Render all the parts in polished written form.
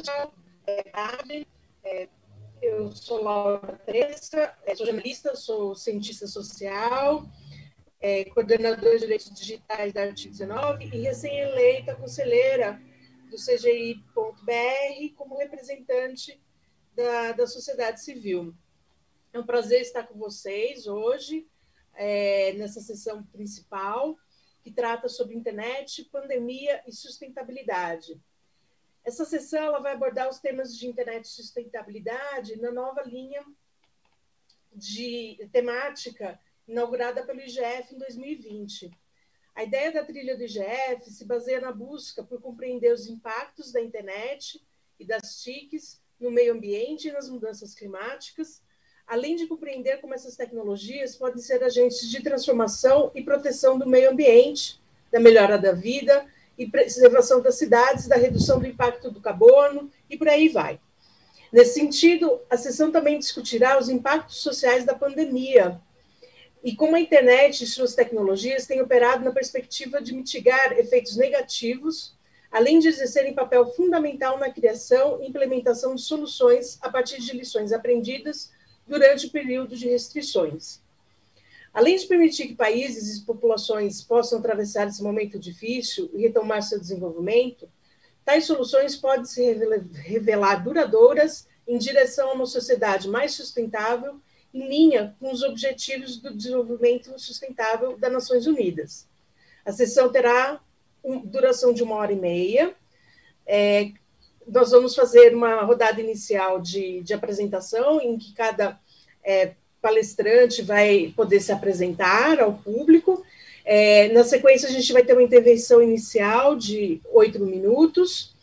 tarde. Eu sou Laura Tresca, sou jornalista, sou cientista social, coordenadora de direitos digitais da Artigo 19 e recém-eleita conselheira do CGI.br como representante da sociedade civil. É um prazer estar com vocês hoje, nessa sessão principal, que trata sobre internet, pandemia e sustentabilidade. Essa sessão ela vai abordar os temas de internet e sustentabilidade na nova linha de temática inaugurada pelo IGF em 2020. A ideia da trilha do IGF se baseia na busca por compreender os impactos da internet e das TICs no meio ambiente e nas mudanças climáticas, além de compreender como essas tecnologias podem ser agentes de transformação e proteção do meio ambiente, da melhora da vida e preservação das cidades, da redução do impacto do carbono e por aí vai. Nesse sentido, a sessão também discutirá os impactos sociais da pandemia e como a internet e suas tecnologias têm operado na perspectiva de mitigar efeitos negativos, além de exercerem papel fundamental na criação e implementação de soluções a partir de lições aprendidas durante o período de restrições. Além de permitir que países e populações possam atravessar esse momento difícil e retomar seu desenvolvimento, tais soluções podem se revelar duradouras em direção a uma sociedade mais sustentável, em linha com os objetivos do desenvolvimento sustentável das Nações Unidas. A sessão terá duração de 1h30. Nós vamos fazer uma rodada inicial de apresentação, em que cada palestrante vai poder se apresentar ao público. Na sequência, a gente vai ter uma intervenção inicial de 8 minutos,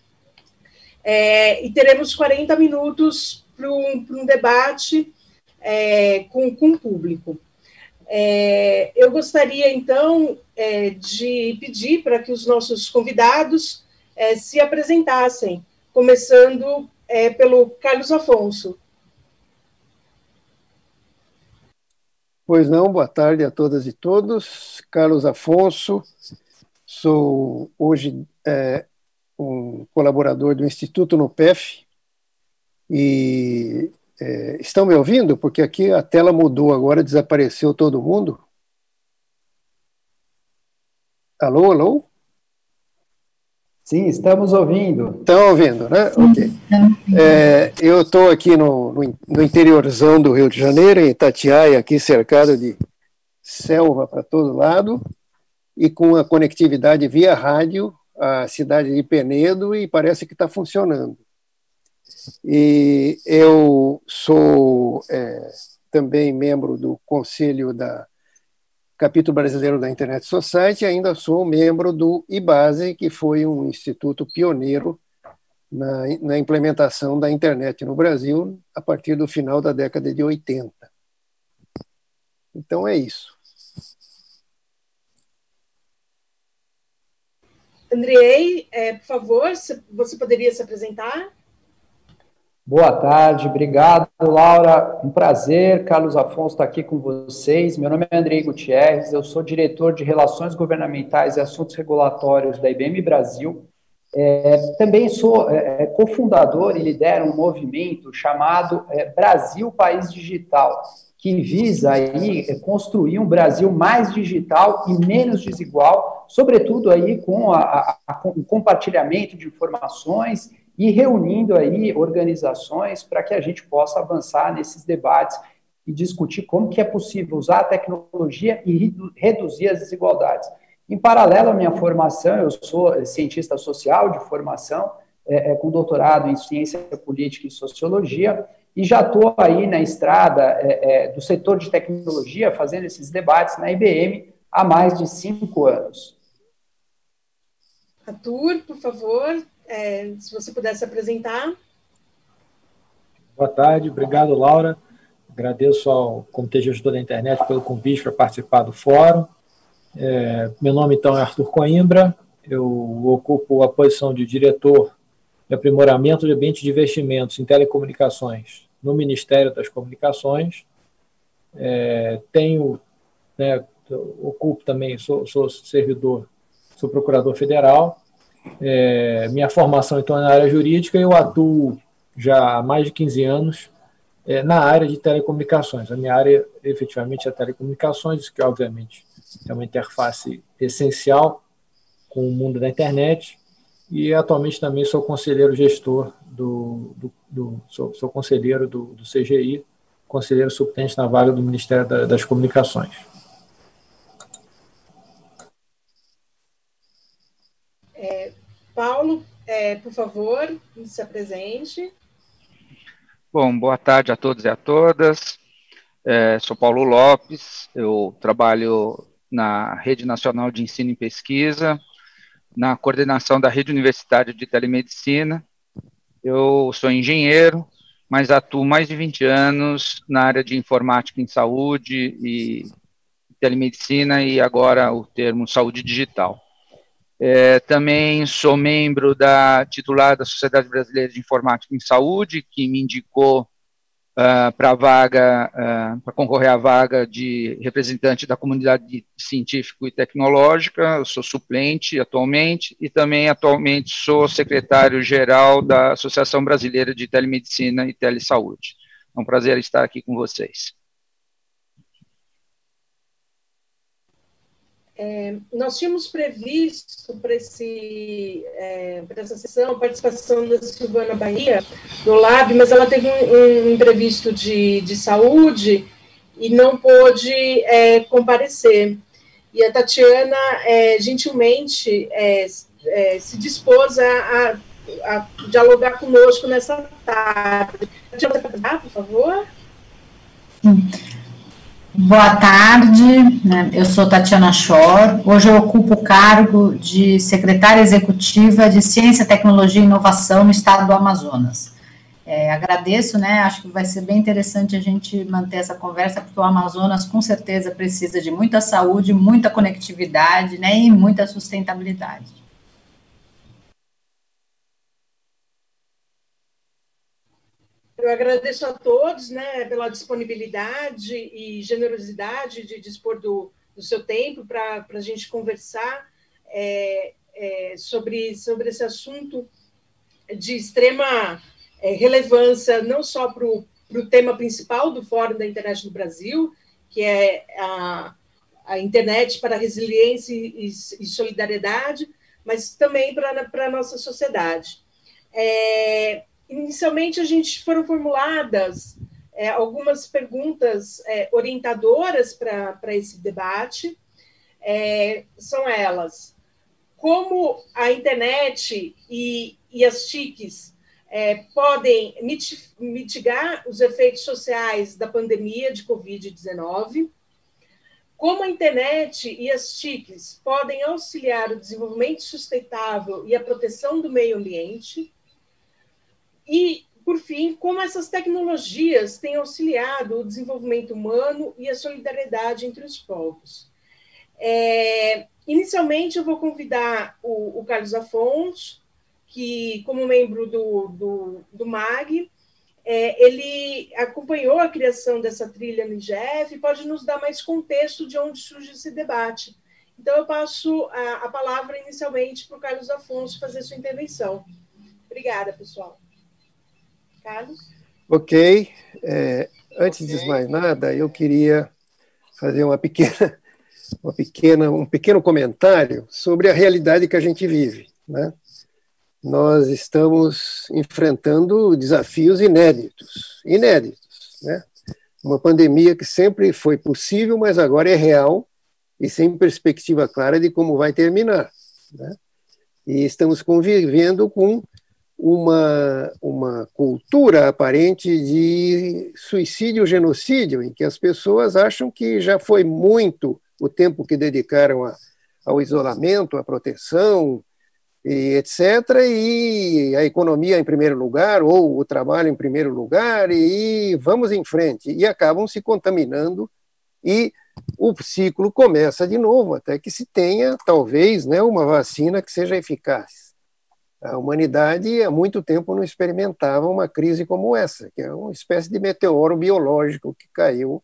e teremos 40 minutos para um debate com o público. Eu gostaria, então, de pedir para que os nossos convidados se apresentassem, começando pelo Carlos Afonso. Pois não, boa tarde a todas e todos. Carlos Afonso, sou hoje um colaborador do Instituto NUPEF e estão me ouvindo? Porque aqui a tela mudou agora, desapareceu todo mundo. Alô, alô? Sim, estamos ouvindo. Estão ouvindo, né? Sim, ok. Eu estou aqui no interiorzão do Rio de Janeiro, em Itatiaia, aqui cercado de selva para todo lado, e com a conectividade via rádio, a cidade de Penedo, e parece que está funcionando. E eu sou também membro do Conselho da Capítulo Brasileiro da Internet Society, e ainda sou membro do IBASE, que foi um instituto pioneiro na implementação da internet no Brasil a partir do final da década de 80. Então é isso. Andrei, por favor, você poderia se apresentar? Boa tarde, obrigado, Laura. Um prazer, Carlos Afonso, estar aqui com vocês. Meu nome é Andrei Gutierrez, eu sou diretor de Relações Governamentais e Assuntos Regulatórios da IBM Brasil. Também sou cofundador e lidero um movimento chamado Brasil País Digital, que visa aí construir um Brasil mais digital e menos desigual, sobretudo aí com o compartilhamento de informações e reunindo aí organizações para que a gente possa avançar nesses debates e discutir como que é possível usar a tecnologia e reduzir as desigualdades. Em paralelo à minha formação, eu sou cientista social de formação, com doutorado em ciência política e sociologia, e já estou aí na estrada do setor de tecnologia, fazendo esses debates na IBM há mais de 5 anos. Arthur, por favor, se você pudesse apresentar. Boa tarde, obrigado, Laura. Agradeço ao Comitê Gestor da Internet pelo convite para participar do fórum. Meu nome, então, é Arthur Coimbra, eu ocupo a posição de diretor de aprimoramento de ambiente de investimentos em telecomunicações no Ministério das Comunicações. Ocupo também, sou servidor, sou procurador federal Minha formação, então, é na área jurídica, e eu atuo já há mais de 15 anos na área de telecomunicações. A minha área, efetivamente, é telecomunicações, que, obviamente, é uma interface essencial com o mundo da internet, e atualmente também sou conselheiro gestor sou conselheiro do CGI, conselheiro suplente na vaga do Ministério das Comunicações. Paulo, por favor, se apresente. Bom, boa tarde a todos e a todas. Sou Paulo Lopes, eu trabalho na Rede Nacional de Ensino e Pesquisa, na coordenação da Rede Universitária de Telemedicina. Eu sou engenheiro, mas atuo mais de 20 anos na área de informática em saúde e telemedicina, e agora o termo saúde digital. Também sou membro titular da Sociedade Brasileira de Informática em Saúde, que me indicou para concorrer à vaga de representante da comunidade científica e tecnológica. Eu sou suplente atualmente, e também atualmente sou secretário-geral da Associação Brasileira de Telemedicina e Telesaúde. É um prazer estar aqui com vocês. Nós tínhamos previsto para essa sessão a participação da Silvana Bahia, do LAB, mas ela teve um imprevisto de saúde e não pôde comparecer. E a Tatiana, gentilmente, se dispôs a dialogar conosco nessa tarde. Tatiana, por favor. Sim. Boa tarde, eu sou Tatiana Schor. Hoje eu ocupo o cargo de secretária executiva de Ciência, Tecnologia e Inovação no estado do Amazonas. Agradeço, acho que vai ser bem interessante a gente manter essa conversa, porque o Amazonas com certeza precisa de muita saúde, muita conectividade, e muita sustentabilidade. Eu agradeço a todos, pela disponibilidade e generosidade de dispor do seu tempo para a gente conversar sobre esse assunto de extrema relevância, não só para o tema principal do Fórum da Internet no Brasil, que é a internet para resiliência e solidariedade, mas também para a nossa sociedade. Inicialmente, foram formuladas algumas perguntas orientadoras para esse debate. São elas: como a internet e as TICs podem mitigar os efeitos sociais da pandemia de Covid-19? Como a internet e as TICs podem auxiliar o desenvolvimento sustentável e a proteção do meio ambiente? E, por fim, como essas tecnologias têm auxiliado o desenvolvimento humano e a solidariedade entre os povos. Inicialmente, eu vou convidar o Carlos Afonso, que, como membro do MAG, ele acompanhou a criação dessa trilha no IGF e pode nos dar mais contexto de onde surge esse debate. Então, eu passo a palavra inicialmente para o Carlos Afonso fazer sua intervenção. Obrigada, pessoal. Carlos? Ok. Antes de mais nada, eu queria fazer um pequeno comentário sobre a realidade que a gente vive, Nós estamos enfrentando desafios inéditos, Uma pandemia que sempre foi possível, mas agora é real e sem perspectiva clara de como vai terminar, E estamos convivendo com uma cultura aparente de suicídio-genocídio, em que as pessoas acham que já foi muito o tempo que dedicaram ao isolamento, à proteção, e etc., e a economia em primeiro lugar, ou o trabalho em primeiro lugar, e vamos em frente. E acabam se contaminando, e o ciclo começa de novo, até que se tenha, talvez, uma vacina que seja eficaz. A humanidade há muito tempo não experimentava uma crise como essa, que é uma espécie de meteoro biológico que caiu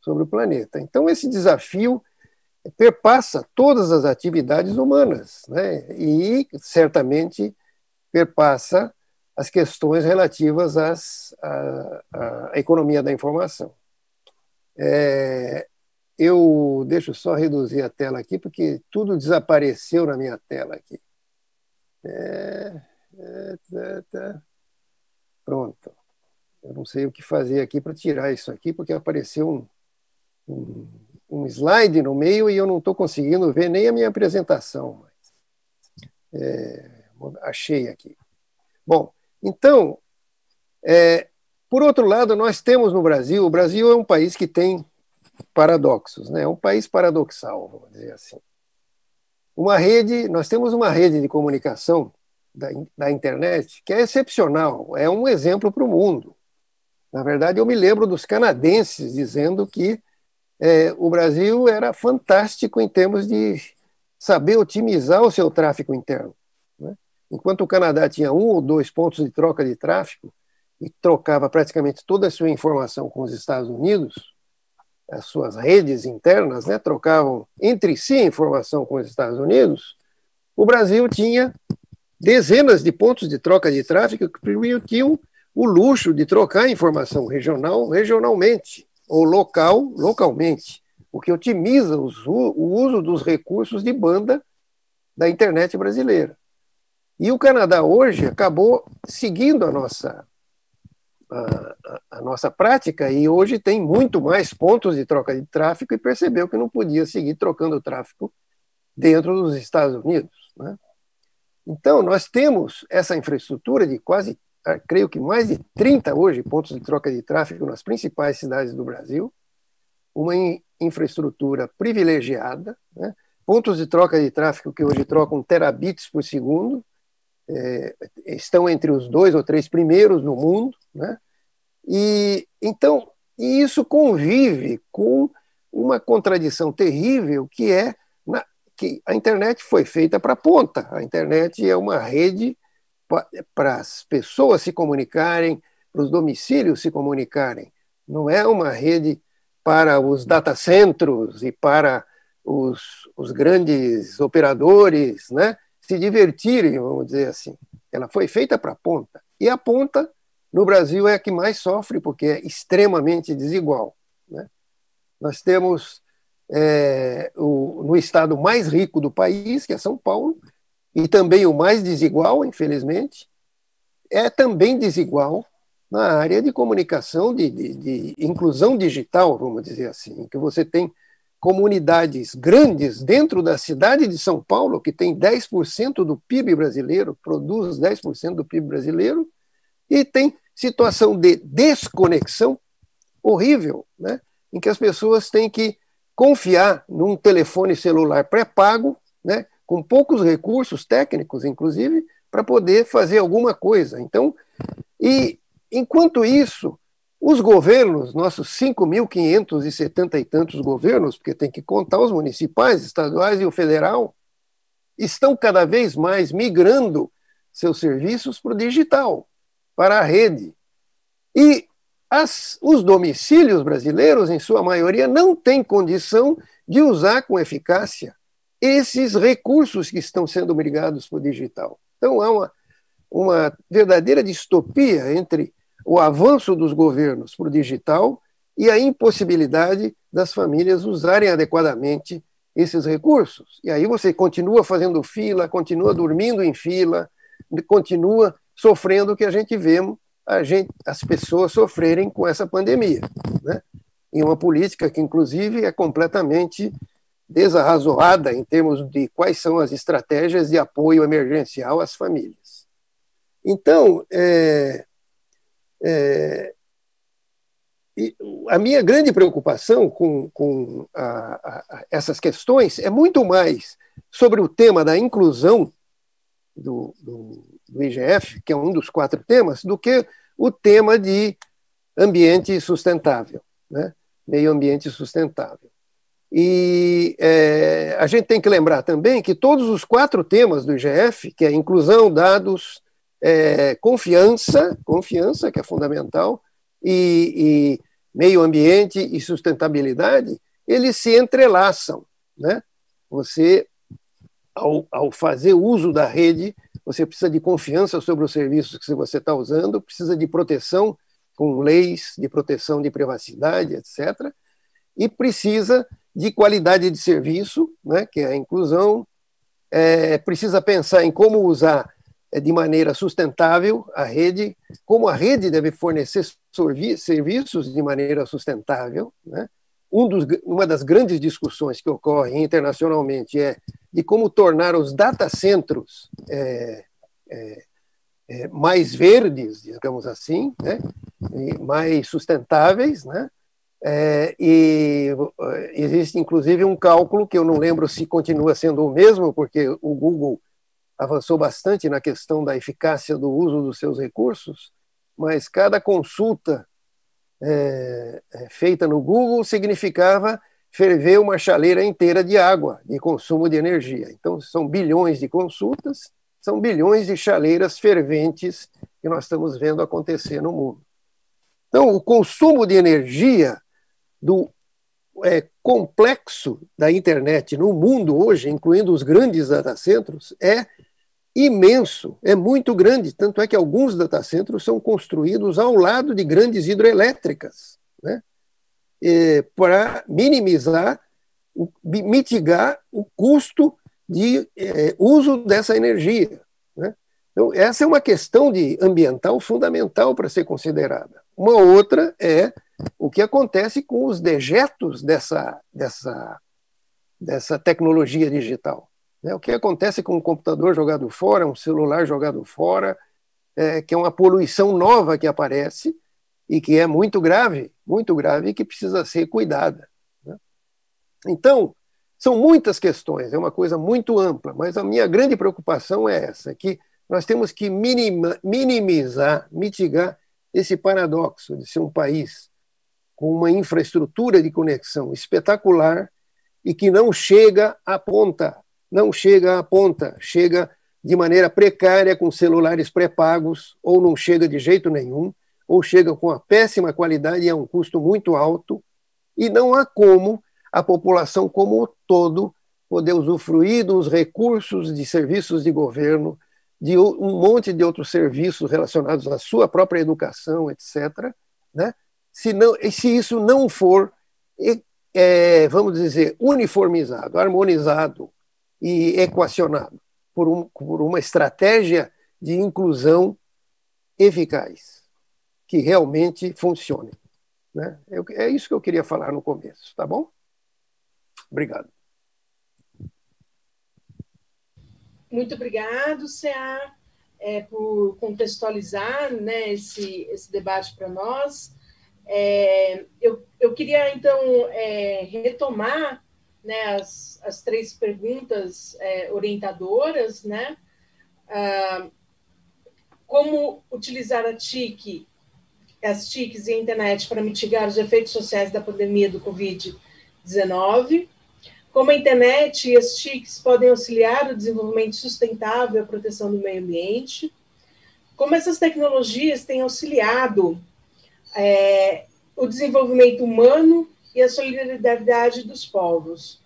sobre o planeta. Então, esse desafio perpassa todas as atividades humanas, né? E certamente perpassa as questões relativas à economia da informação. Deixa eu só reduzir a tela aqui, porque tudo desapareceu na minha tela aqui. Pronto. Eu não sei o que fazer aqui para tirar isso aqui, porque apareceu um slide no meio e eu não estou conseguindo ver nem a minha apresentação. Achei aqui. Bom, então, por outro lado, nós temos no Brasil, o Brasil é um país que tem paradoxos, né? É um país paradoxal, vamos dizer assim. Nós temos uma rede de comunicação da internet que é excepcional, é um exemplo para o mundo. Na verdade, eu me lembro dos canadenses dizendo que o Brasil era fantástico em termos de saber otimizar o seu tráfego interno, né? Enquanto o Canadá tinha 1 ou 2 pontos de troca de tráfego e trocava praticamente toda a sua informação com os Estados Unidos, as suas redes internas, né, trocavam entre si a informação com os Estados Unidos, o Brasil tinha dezenas de pontos de troca de tráfego que permitiam o luxo de trocar informação regionalmente, ou localmente, o que otimiza o uso dos recursos de banda da internet brasileira. E o Canadá hoje acabou seguindo a nossa prática e hoje tem muito mais pontos de troca de tráfego e percebeu que não podia seguir trocando tráfego dentro dos Estados Unidos, né? Então, nós temos essa infraestrutura de quase, creio que mais de 30 hoje pontos de troca de tráfego nas principais cidades do Brasil, uma infraestrutura privilegiada, né? Pontos de troca de tráfego que hoje trocam terabits por segundo, estão entre os 2 ou 3 primeiros no mundo, né? E isso convive com uma contradição terrível que é que a internet foi feita para a ponta. A internet é uma rede para as pessoas se comunicarem, para os domicílios se comunicarem. Não é uma rede para os datacentros e para os grandes operadores, né, se divertirem, vamos dizer assim. Ela foi feita para a ponta. E a ponta, no Brasil, é a que mais sofre, porque é extremamente desigual, né? Nós temos no estado mais rico do país, que é São Paulo, e também o mais desigual, infelizmente, é também desigual na área de comunicação, de inclusão digital, vamos dizer assim, que você tem comunidades grandes dentro da cidade de São Paulo, que tem 10% do PIB brasileiro, produz 10% do PIB brasileiro, e tem situação de desconexão horrível, né, em que as pessoas têm que confiar num telefone celular pré-pago, né, com poucos recursos técnicos, inclusive, para poder fazer alguma coisa. Então, e enquanto isso, os governos, nossos 5.570 e tantos governos, porque tem que contar os municipais, estaduais e o federal, estão cada vez mais migrando seus serviços para o digital, para a rede. E os domicílios brasileiros, em sua maioria, não têm condição de usar com eficácia esses recursos que estão sendo migrados para o digital. Então, há uma verdadeira distopia entre o avanço dos governos para o digital e a impossibilidade das famílias usarem adequadamente esses recursos. E aí você continua fazendo fila, continua dormindo em fila, continua sofrendo o que a gente vê as pessoas sofrerem com essa pandemia, né? Em uma política que, inclusive, é completamente desarrazoada em termos de quais são as estratégias de apoio emergencial às famílias. Então, a minha grande preocupação com essas questões é muito mais sobre o tema da inclusão do IGF, que é um dos 4 temas, do que o tema de ambiente sustentável, né? Meio ambiente sustentável. E a gente tem que lembrar também que todos os 4 temas do IGF, que é inclusão, dados, confiança, que é fundamental, e meio ambiente e sustentabilidade, eles se entrelaçam. né, você, ao fazer uso da rede, você precisa de confiança sobre os serviços que você está usando, precisa de proteção com leis de proteção de privacidade, etc., e precisa de qualidade de serviço, né, que é a inclusão, precisa pensar em como usar de maneira sustentável a rede, como a rede deve fornecer serviços de maneira sustentável, né? Uma das grandes discussões que ocorrem internacionalmente é de como tornar os data centros mais verdes, digamos assim, né? E mais sustentáveis, né? E existe, inclusive, um cálculo que eu não lembro se continua sendo o mesmo, porque o Google avançou bastante na questão da eficácia do uso dos seus recursos, mas cada consulta feita no Google significava ferver uma chaleira inteira de água, de consumo de energia. Então, são bilhões de consultas, são bilhões de chaleiras ferventes que nós estamos vendo acontecer no mundo. Então, o consumo de energia do complexo da internet no mundo hoje, incluindo os grandes datacentros, é imenso, é muito grande, tanto é que alguns datacentros são construídos ao lado de grandes hidrelétricas, né, para mitigar o custo de uso dessa energia, né. Então, essa é uma questão ambiental fundamental para ser considerada. Uma outra é o que acontece com os dejetos dessa tecnologia digital. O que acontece com um computador jogado fora, um celular jogado fora, que é uma poluição nova que aparece e que é muito grave e que precisa ser cuidada, né? Então, são muitas questões, é uma coisa muito ampla, mas a minha grande preocupação é essa, que nós temos que mitigar esse paradoxo de ser um país com uma infraestrutura de conexão espetacular e que não chega à ponta, chega de maneira precária com celulares pré-pagos, ou não chega de jeito nenhum, ou chega com uma péssima qualidade e a um custo muito alto, e não há como a população como um todo poder usufruir dos recursos de serviços de governo, de um monte de outros serviços relacionados à sua própria educação, etc., né? Se isso não for, vamos dizer, uniformizado, harmonizado e equacionado por uma estratégia de inclusão eficaz, que realmente funcione, né? É isso que eu queria falar no começo, tá bom? Obrigado. Muito obrigado, CA, por contextualizar, né, esse debate para nós. Eu queria, então, retomar, né, as três perguntas orientadoras, né? Como utilizar as TICs e a internet para mitigar os efeitos sociais da pandemia do Covid-19, como a internet e as TICs podem auxiliar o desenvolvimento sustentável e a proteção do meio ambiente, como essas tecnologias têm auxiliado o desenvolvimento humano e a solidariedade dos povos.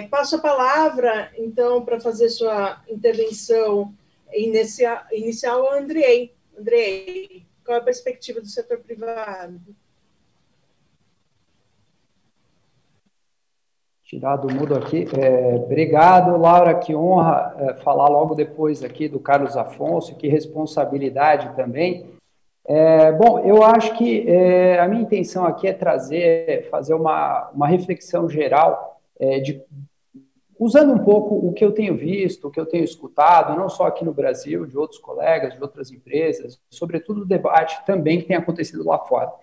Passo a palavra, então, para fazer sua intervenção inicial ao Andrei. Andrei, qual é a perspectiva do setor privado? Tirar do mudo aqui. Obrigado, Laura, que honra falar logo depois aqui do Carlos Afonso, que responsabilidade também. Bom, eu acho que a minha intenção aqui é fazer uma reflexão geral, usando um pouco o que eu tenho visto, o que eu tenho escutado, não só aqui no Brasil, de outros colegas, de outras empresas, sobretudo o debate também que tem acontecido lá fora.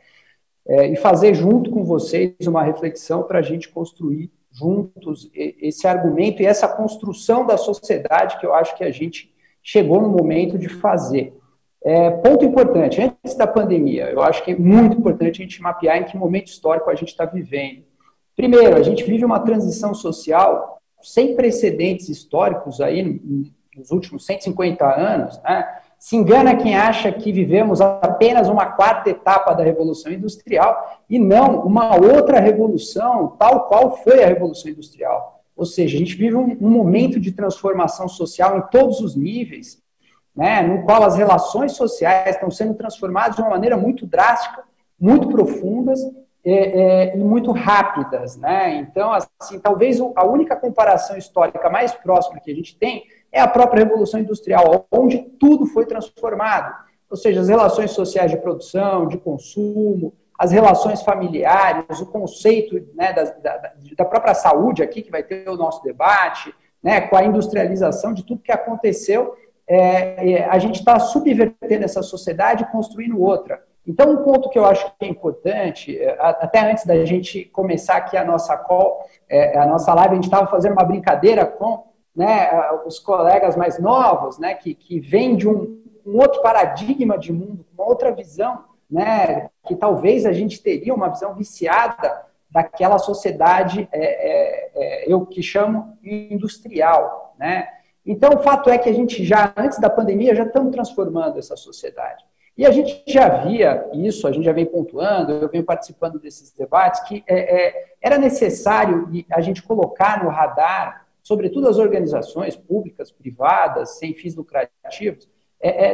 E fazer junto com vocês uma reflexão para a gente construir juntos esse argumento e essa construção da sociedade que eu acho que a gente chegou no momento de fazer. Ponto importante, antes da pandemia, eu acho que é muito importante a gente mapear em que momento histórico a gente está vivendo. Primeiro, a gente vive uma transição social sem precedentes históricos aí nos últimos 150 anos, né? Se engana quem acha que vivemos apenas uma quarta etapa da Revolução Industrial e não uma outra revolução, tal qual foi a Revolução Industrial. Ou seja, a gente vive um momento de transformação social em todos os níveis, né, no qual as relações sociais estão sendo transformadas de uma maneira muito drástica, muito profundas e muito rápidas, né? Então, assim, talvez a única comparação histórica mais próxima que a gente tem é a própria Revolução Industrial, onde tudo foi transformado. Ou seja, as relações sociais de produção, de consumo, as relações familiares, o conceito, né, da própria saúde aqui, que vai ter o nosso debate, né, com a industrialização de tudo que aconteceu, a gente está subvertendo essa sociedade e construindo outra. Então, um ponto que eu acho que é importante, até antes da gente começar aqui a nossa call, a nossa live, a gente estava fazendo uma brincadeira com, né, os colegas mais novos, né, que vêm de um outro paradigma de mundo, uma outra visão, né, que talvez a gente teria uma visão viciada daquela sociedade, eu que chamo industrial, né? Então, o fato é que a gente já, antes da pandemia, já estamos transformando essa sociedade. E a gente já via isso, a gente já vem pontuando, eu venho participando desses debates, que era necessário a gente colocar no radar, sobretudo as organizações públicas, privadas, sem fins lucrativos,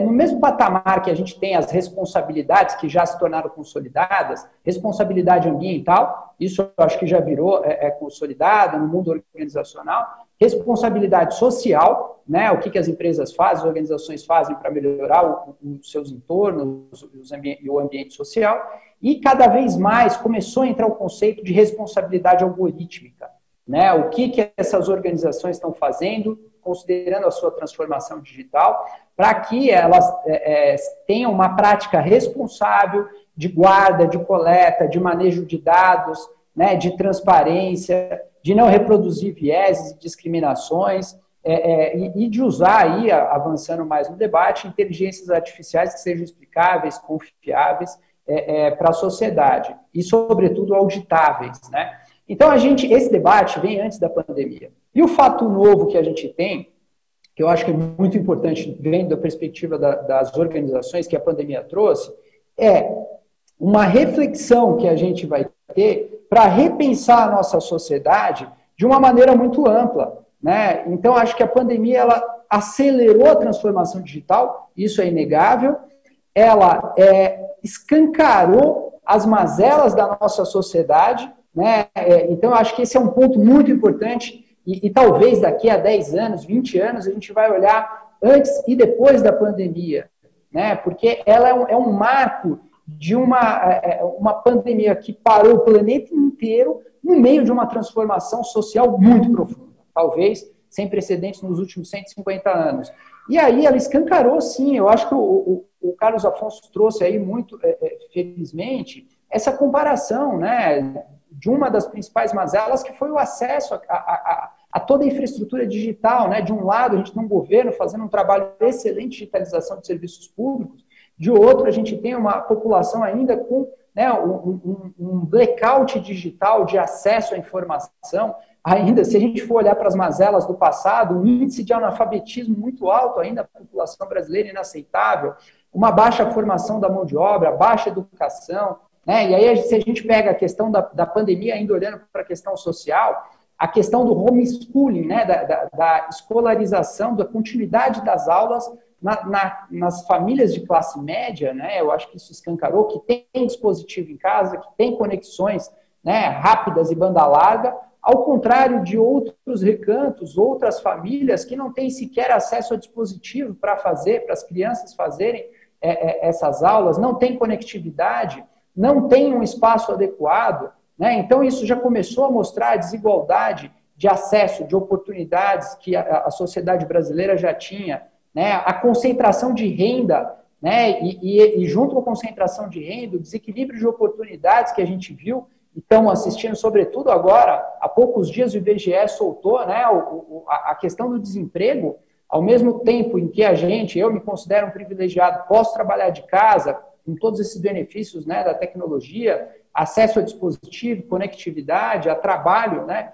no mesmo patamar que a gente tem as responsabilidades que já se tornaram consolidadas, responsabilidade ambiental, isso eu acho que já virou consolidada no mundo organizacional, responsabilidade social, né, o que as empresas fazem, as organizações fazem para melhorar os seus entornos e o ambiente social, e cada vez mais começou a entrar o conceito de responsabilidade algorítmica, né, o que essas organizações estão fazendo, considerando a sua transformação digital, para que elas tenham uma prática responsável de guarda, de coleta, de manejo de dados, né, de transparência, de não reproduzir vieses e discriminações, e de usar aí, avançando mais no debate, inteligências artificiais que sejam explicáveis, confiáveis para a sociedade, e, sobretudo, auditáveis, né? Então, esse debate vem antes da pandemia. E o fato novo que a gente tem, que eu acho que é muito importante, vendo da perspectiva das organizações que a pandemia trouxe, é uma reflexão que a gente vai ter para repensar a nossa sociedade de uma maneira muito ampla, né? Então, acho que a pandemia ela acelerou a transformação digital, isso é inegável, ela escancarou as mazelas da nossa sociedade, né? Então, acho que esse é um ponto muito importante e talvez daqui a 10 anos, 20 anos, a gente vai olhar antes e depois da pandemia, né? Porque ela é um marco de uma pandemia que parou o planeta inteiro no meio de uma transformação social muito profunda, talvez sem precedentes nos últimos 150 anos. E aí ela escancarou, sim, eu acho que o Carlos Afonso trouxe aí muito, felizmente, essa comparação, né, de uma das principais mazelas, que foi o acesso a toda a infraestrutura digital, né? De um lado, a gente tem um governo fazendo um trabalho excelente de digitalização de serviços públicos, de outro, a gente tem uma população ainda com, né, um blackout digital de acesso à informação. Ainda, se a gente for olhar para as mazelas do passado, um índice de analfabetismo muito alto ainda, a população brasileira inaceitável, uma baixa formação da mão de obra, baixa educação, né? E aí, se a gente pega a questão da pandemia, ainda olhando para a questão social, a questão do homeschooling, né, da escolarização, da continuidade das aulas nas famílias de classe média, né, eu acho que isso escancarou, que tem dispositivo em casa, que tem conexões, né, rápidas e banda larga, ao contrário de outros recantos, outras famílias que não têm sequer acesso a dispositivo para as crianças fazerem essas aulas, não tem conectividade, não tem um espaço adequado, né? Então isso já começou a mostrar a desigualdade de acesso, de oportunidades que a sociedade brasileira já tinha, né? A concentração de renda, né? E junto com a concentração de renda, o desequilíbrio de oportunidades que a gente viu, e estamos assistindo, sobretudo agora, há poucos dias o IBGE soltou, né, a questão do desemprego, ao mesmo tempo em que eu me considero um privilegiado, posso trabalhar de casa, com todos esses benefícios, né, da tecnologia, acesso a dispositivo, conectividade, a trabalho, né,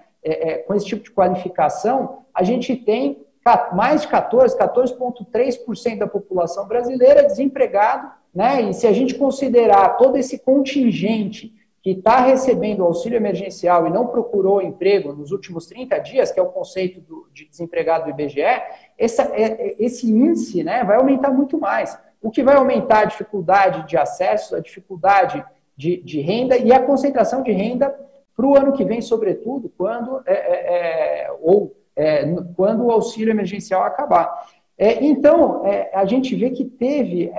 com esse tipo de qualificação, a gente tem mais de 14,3% da população brasileira desempregado, né? E se a gente considerar todo esse contingente que está recebendo auxílio emergencial e não procurou emprego nos últimos 30 dias, que é o conceito de desempregado do IBGE, esse índice, né, vai aumentar muito mais. O que vai aumentar a dificuldade de acesso, a dificuldade de renda e a concentração de renda para o ano que vem, sobretudo, quando o auxílio emergencial acabar. Então, a gente vê que teve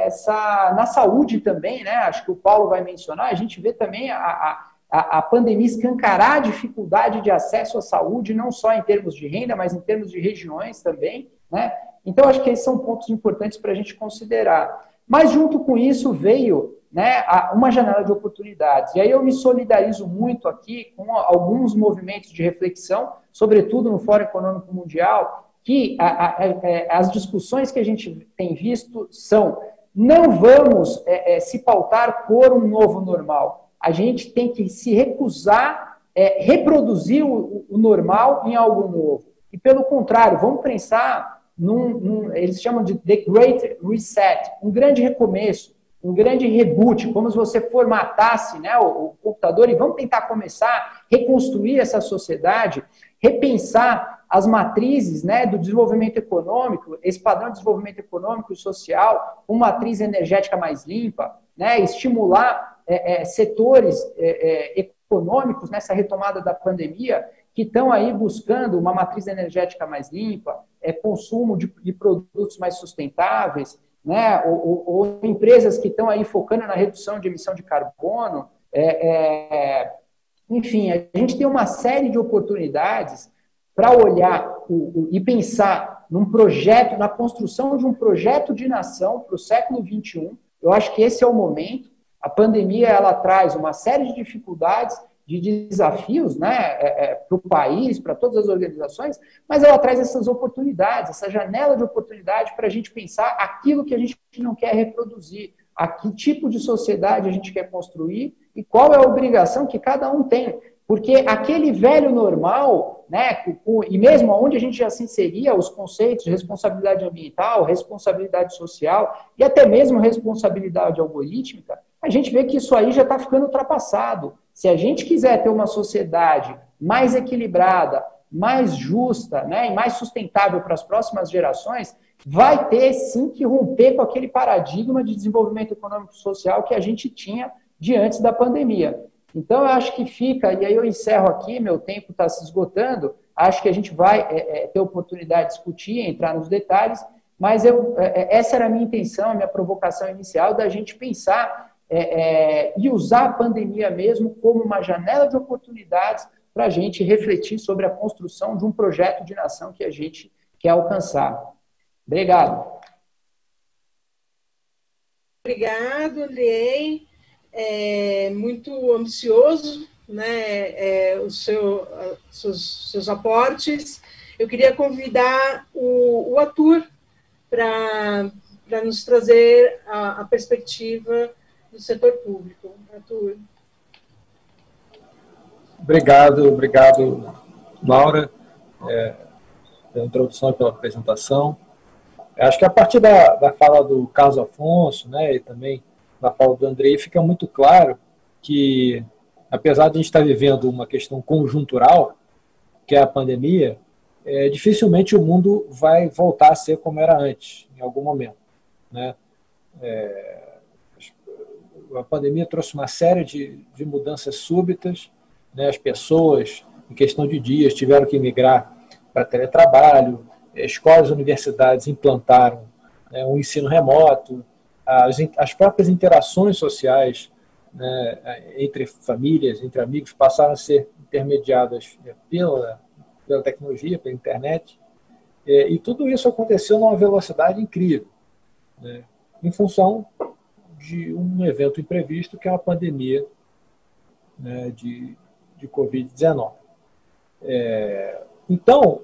na saúde também, né, acho que o Paulo vai mencionar, a gente vê também a pandemia escancarar a dificuldade de acesso à saúde, não só em termos de renda, mas em termos de regiões também, né? Então, acho que esses são pontos importantes para a gente considerar. Mas, junto com isso, veio, né, uma janela de oportunidades. E aí eu me solidarizo muito aqui com alguns movimentos de reflexão, sobretudo no Fórum Econômico Mundial, que as discussões que a gente tem visto são: não vamos se pautar por um novo normal. A gente tem que se recusar reproduzir o normal em algo novo. E, pelo contrário, vamos pensar eles chamam de The Great Reset, um grande recomeço, um grande reboot, como se você formatasse, né, o computador, e vamos tentar começar a reconstruir essa sociedade, repensar as matrizes, né, do desenvolvimento econômico, esse padrão de desenvolvimento econômico e social, uma matriz energética mais limpa, né, estimular setores econômicos nessa retomada da pandemia, que estão aí buscando uma matriz energética mais limpa, consumo de produtos mais sustentáveis, né, ou empresas que estão aí focando na redução de emissão de carbono. Enfim, a gente tem uma série de oportunidades para olhar e pensar num projeto, na construção de um projeto de nação para o século XXI. Eu acho que esse é o momento. A pandemia, ela traz uma série de dificuldades, de desafios, né, para o país, para todas as organizações, mas ela traz essas oportunidades, essa janela de oportunidade para a gente pensar aquilo que a gente não quer reproduzir, a que tipo de sociedade a gente quer construir e qual é a obrigação que cada um tem. Porque aquele velho normal, né, e mesmo onde a gente já se inseria os conceitos de responsabilidade ambiental, responsabilidade social e até mesmo responsabilidade algorítmica, a gente vê que isso aí já está ficando ultrapassado. Se a gente quiser ter uma sociedade mais equilibrada, mais justa, né, e mais sustentável para as próximas gerações, vai ter sim que romper com aquele paradigma de desenvolvimento econômico e social que a gente tinha de antes da pandemia. Então, eu acho que fica, e aí eu encerro aqui, meu tempo está se esgotando, acho que a gente vai ter oportunidade de discutir, entrar nos detalhes, mas essa era a minha intenção, a minha provocação inicial, da gente pensar e usar a pandemia mesmo como uma janela de oportunidades para a gente refletir sobre a construção de um projeto de nação que a gente quer alcançar. Obrigado. Obrigado, Andrei. Muito ambicioso, né, os seus aportes. Eu queria convidar o Arthur para nos trazer a perspectiva do setor público. Arthur. Obrigado, Laura, pela introdução e pela apresentação. Acho que a partir da fala do Carlos Afonso, né, e também da fala do Andrei, fica muito claro que, apesar de a gente estar vivendo uma questão conjuntural, que é a pandemia, dificilmente o mundo vai voltar a ser como era antes, em algum momento, né? A pandemia trouxe uma série de mudanças súbitas, né? As pessoas, em questão de dias, tiveram que migrar para teletrabalho, escolas e universidades implantaram, né, um ensino remoto, as próprias interações sociais, né, entre famílias, entre amigos, passaram a ser intermediadas pela tecnologia, pela internet, e tudo isso aconteceu numa velocidade incrível, né, em função de um evento imprevisto, que é a pandemia, né, de Covid-19. Então,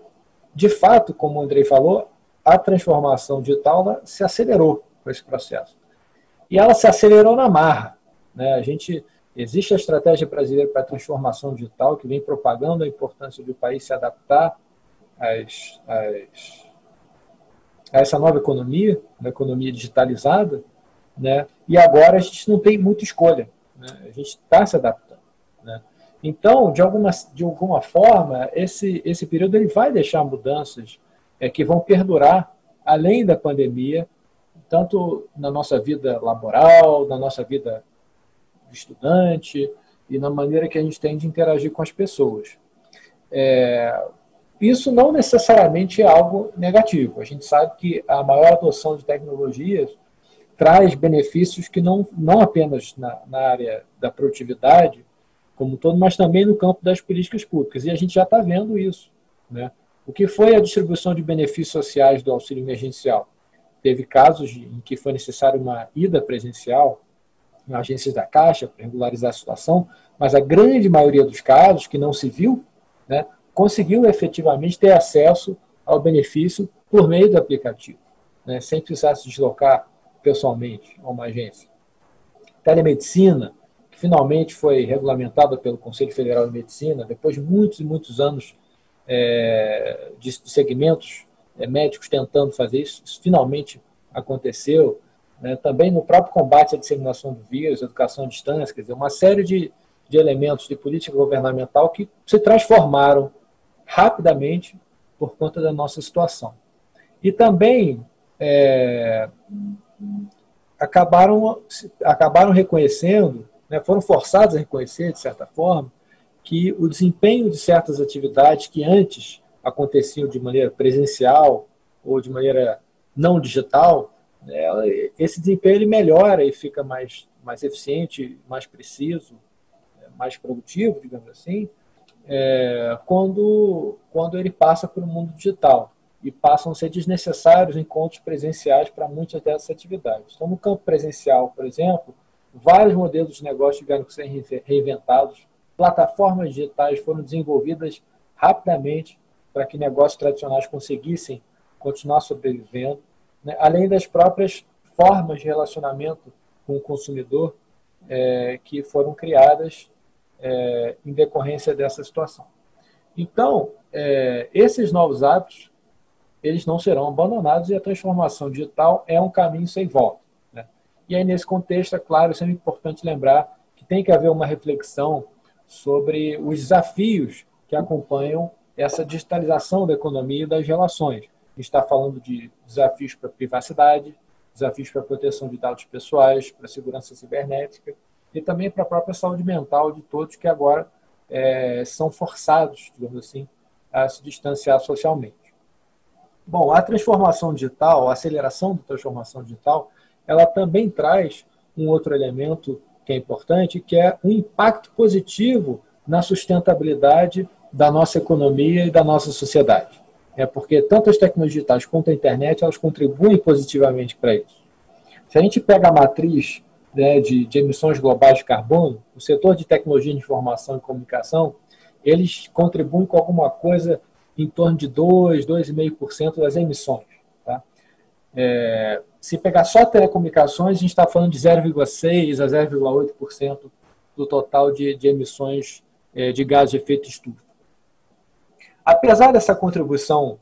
de fato, como o Andrei falou, a transformação digital se acelerou com esse processo. E ela se acelerou na marra, né? Existe a estratégia brasileira para a transformação digital, que vem propagando a importância do país se adaptar a essa nova economia, uma economia digitalizada, né? E agora a gente não tem muita escolha, né? A gente está se adaptando, né? Então, de alguma forma, esse período ele vai deixar mudanças que vão perdurar além da pandemia, tanto na nossa vida laboral, na nossa vida de estudante e na maneira que a gente tem de interagir com as pessoas. Isso não necessariamente é algo negativo. A gente sabe que a maior adoção de tecnologias traz benefícios que não apenas na área da produtividade como um todo, mas também no campo das políticas públicas. E a gente já está vendo isso, né? O que foi a distribuição de benefícios sociais do auxílio emergencial? Teve casos em que foi necessário uma ida presencial em agências da Caixa para regularizar a situação, mas a grande maioria dos casos que não se viu, né, conseguiu efetivamente ter acesso ao benefício por meio do aplicativo, né, sem precisar se deslocar pessoalmente a uma agência. Telemedicina, que finalmente foi regulamentada pelo Conselho Federal de Medicina, depois de muitos e muitos anos de segmentos médicos tentando fazer isso, isso finalmente aconteceu, né? Também no próprio combate à disseminação do vírus, educação à distância, quer dizer, uma série de elementos de política governamental que se transformaram rapidamente por conta da nossa situação. E também acabaram reconhecendo, né, foram forçados a reconhecer, de certa forma, que o desempenho de certas atividades que antes aconteciam de maneira presencial ou de maneira não digital, né, esse desempenho ele melhora e fica mais eficiente, mais preciso, mais produtivo, digamos assim, quando ele passa para o mundo digital e passam a ser desnecessários encontros presenciais para muitas dessas atividades. Então, no campo presencial, por exemplo, vários modelos de negócio tiveram que ser reinventados, plataformas digitais foram desenvolvidas rapidamente para que negócios tradicionais conseguissem continuar sobrevivendo, né? Além das próprias formas de relacionamento com o consumidor que foram criadas em decorrência dessa situação. Então, esses novos hábitos, eles não serão abandonados e a transformação digital é um caminho sem volta, né? E aí, nesse contexto, é claro, é sempre importante lembrar que tem que haver uma reflexão sobre os desafios que acompanham essa digitalização da economia e das relações. A gente está falando de desafios para a privacidade, desafios para a proteção de dados pessoais, para a segurança cibernética e também para a própria saúde mental de todos que agora são forçados, digamos assim, a se distanciar socialmente. Bom, a transformação digital, a aceleração da transformação digital, ela também traz um outro elemento que é importante, que é um impacto positivo na sustentabilidade da nossa economia e da nossa sociedade. Porque tanto as tecnologias digitais quanto a internet, elas contribuem positivamente para isso. Se a gente pega a matriz, né, de emissões globais de carbono, o setor de tecnologia de informação e comunicação, eles contribuem com alguma coisa em torno de 2,5% das emissões. Tá? Se pegar só telecomunicações, a gente está falando de 0,6% a 0,8% do total de emissões de gases de efeito estufa. Apesar dessa contribuição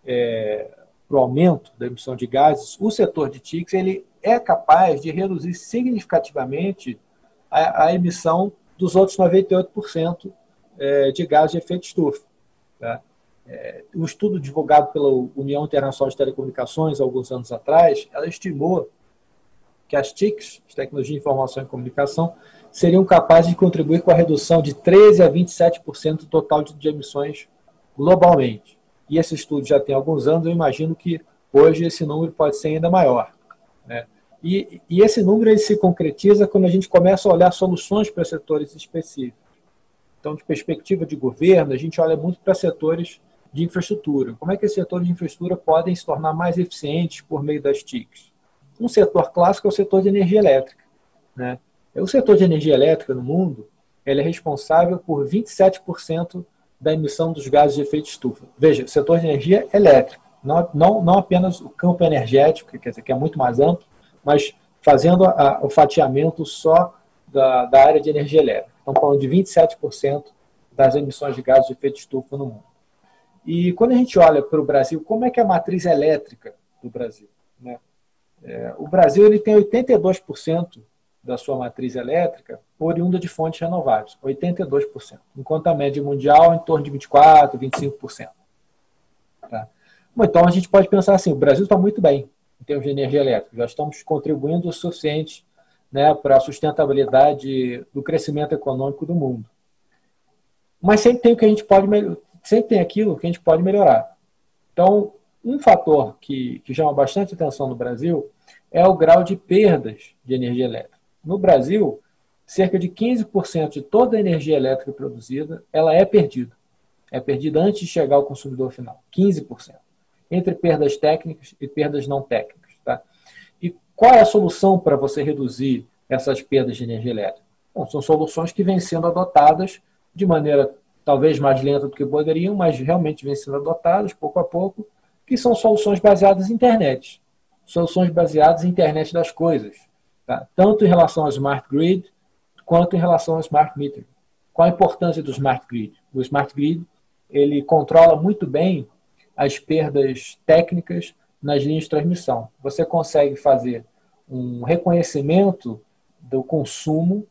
para o aumento da emissão de gases, o setor de TICs ele é capaz de reduzir significativamente a emissão dos outros 98% de gases de efeito estufa. Tá? Um estudo divulgado pela União Internacional de Telecomunicações, alguns anos atrás, ela estimou que as TICs, as tecnologias de informação e comunicação, seriam capazes de contribuir com a redução de 13% a 27% do total de emissões globalmente. E esse estudo já tem alguns anos, eu imagino que hoje esse número pode ser ainda maior, né? E esse número ele se concretiza quando a gente começa a olhar soluções para setores específicos. Então, de perspectiva de governo, a gente olha muito para setores de infraestrutura. Como é que esses setores de infraestrutura podem se tornar mais eficientes por meio das TICs? Um setor clássico é o setor de energia elétrica, né? O setor de energia elétrica no mundo ele é responsável por 27% da emissão dos gases de efeito estufa. Veja, o setor de energia elétrica, não apenas o campo energético, quer dizer, que é muito mais amplo, mas fazendo o fatiamento só da área de energia elétrica. Estamos falando de 27% das emissões de gases de efeito estufa no mundo. E quando a gente olha para o Brasil, como é que a matriz elétrica do Brasil, né? O Brasil ele tem 82% da sua matriz elétrica oriunda de fontes renováveis, 82%, enquanto a média mundial é em torno de 24%, 25%. Tá? Bom, então a gente pode pensar assim, o Brasil está muito bem em termos de energia elétrica, já estamos contribuindo o suficiente, né, para a sustentabilidade do crescimento econômico do mundo. Mas sempre tem aquilo que a gente pode melhorar. Então, um fator que chama bastante atenção no Brasil é o grau de perdas de energia elétrica. No Brasil, cerca de 15% de toda a energia elétrica produzida, ela é perdida. É perdida antes de chegar ao consumidor final. 15%. Entre perdas técnicas e perdas não técnicas. Tá? E qual é a solução para você reduzir essas perdas de energia elétrica? Bom, são soluções que vêm sendo adotadas de maneira talvez mais lenta do que poderiam, mas realmente vêm sendo adotadas pouco a pouco, que são soluções baseadas em internet. Soluções baseadas em internet das coisas. Tá? Tanto em relação ao smart grid, quanto em relação ao smart meter. Qual a importância do smart grid? O smart grid ele controla muito bem as perdas técnicas nas linhas de transmissão. Você consegue fazer um reconhecimento do consumo,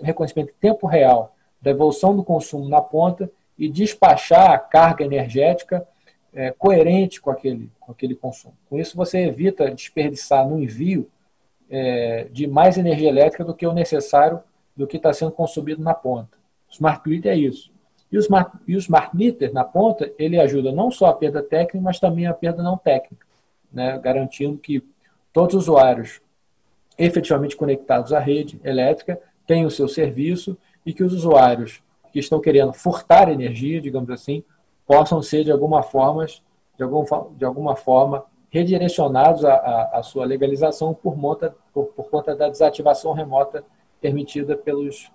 reconhecimento em tempo real da evolução do consumo na ponta e despachar a carga energética coerente com aquele consumo. Com isso, você evita desperdiçar no envio de mais energia elétrica do que o necessário do que está sendo consumido na ponta. O Smart Grid é isso. E o Smart Meter, na ponta, ele ajuda não só a perda técnica, mas também a perda não técnica, né? Garantindo que todos os usuários efetivamente conectados à rede elétrica tenham o seu serviço e que os usuários que estão querendo furtar energia, digamos assim, possam ser de alguma forma redirecionados à sua legalização por conta da desativação remota permitida pelos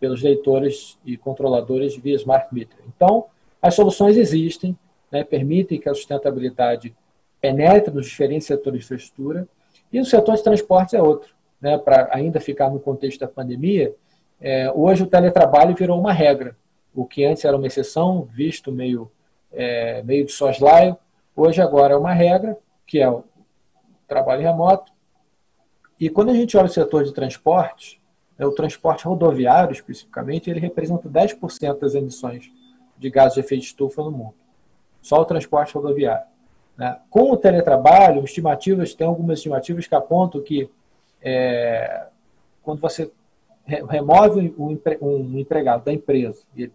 leitores e controladores via Smart Meter. Então, as soluções existem, né, permitem que a sustentabilidade penetre nos diferentes setores de infraestrutura, e o setor de transportes é outro. Né, para ainda ficar no contexto da pandemia, hoje o teletrabalho virou uma regra. O que antes era uma exceção, visto meio de soslaio, hoje agora é uma regra, que é o trabalho remoto. E quando a gente olha o setor de transportes, o transporte rodoviário, especificamente, ele representa 10% das emissões de gases de efeito de estufa no mundo. Só o transporte rodoviário. Né? Com o teletrabalho, tem algumas estimativas que apontam que quando você remove um empregado da empresa e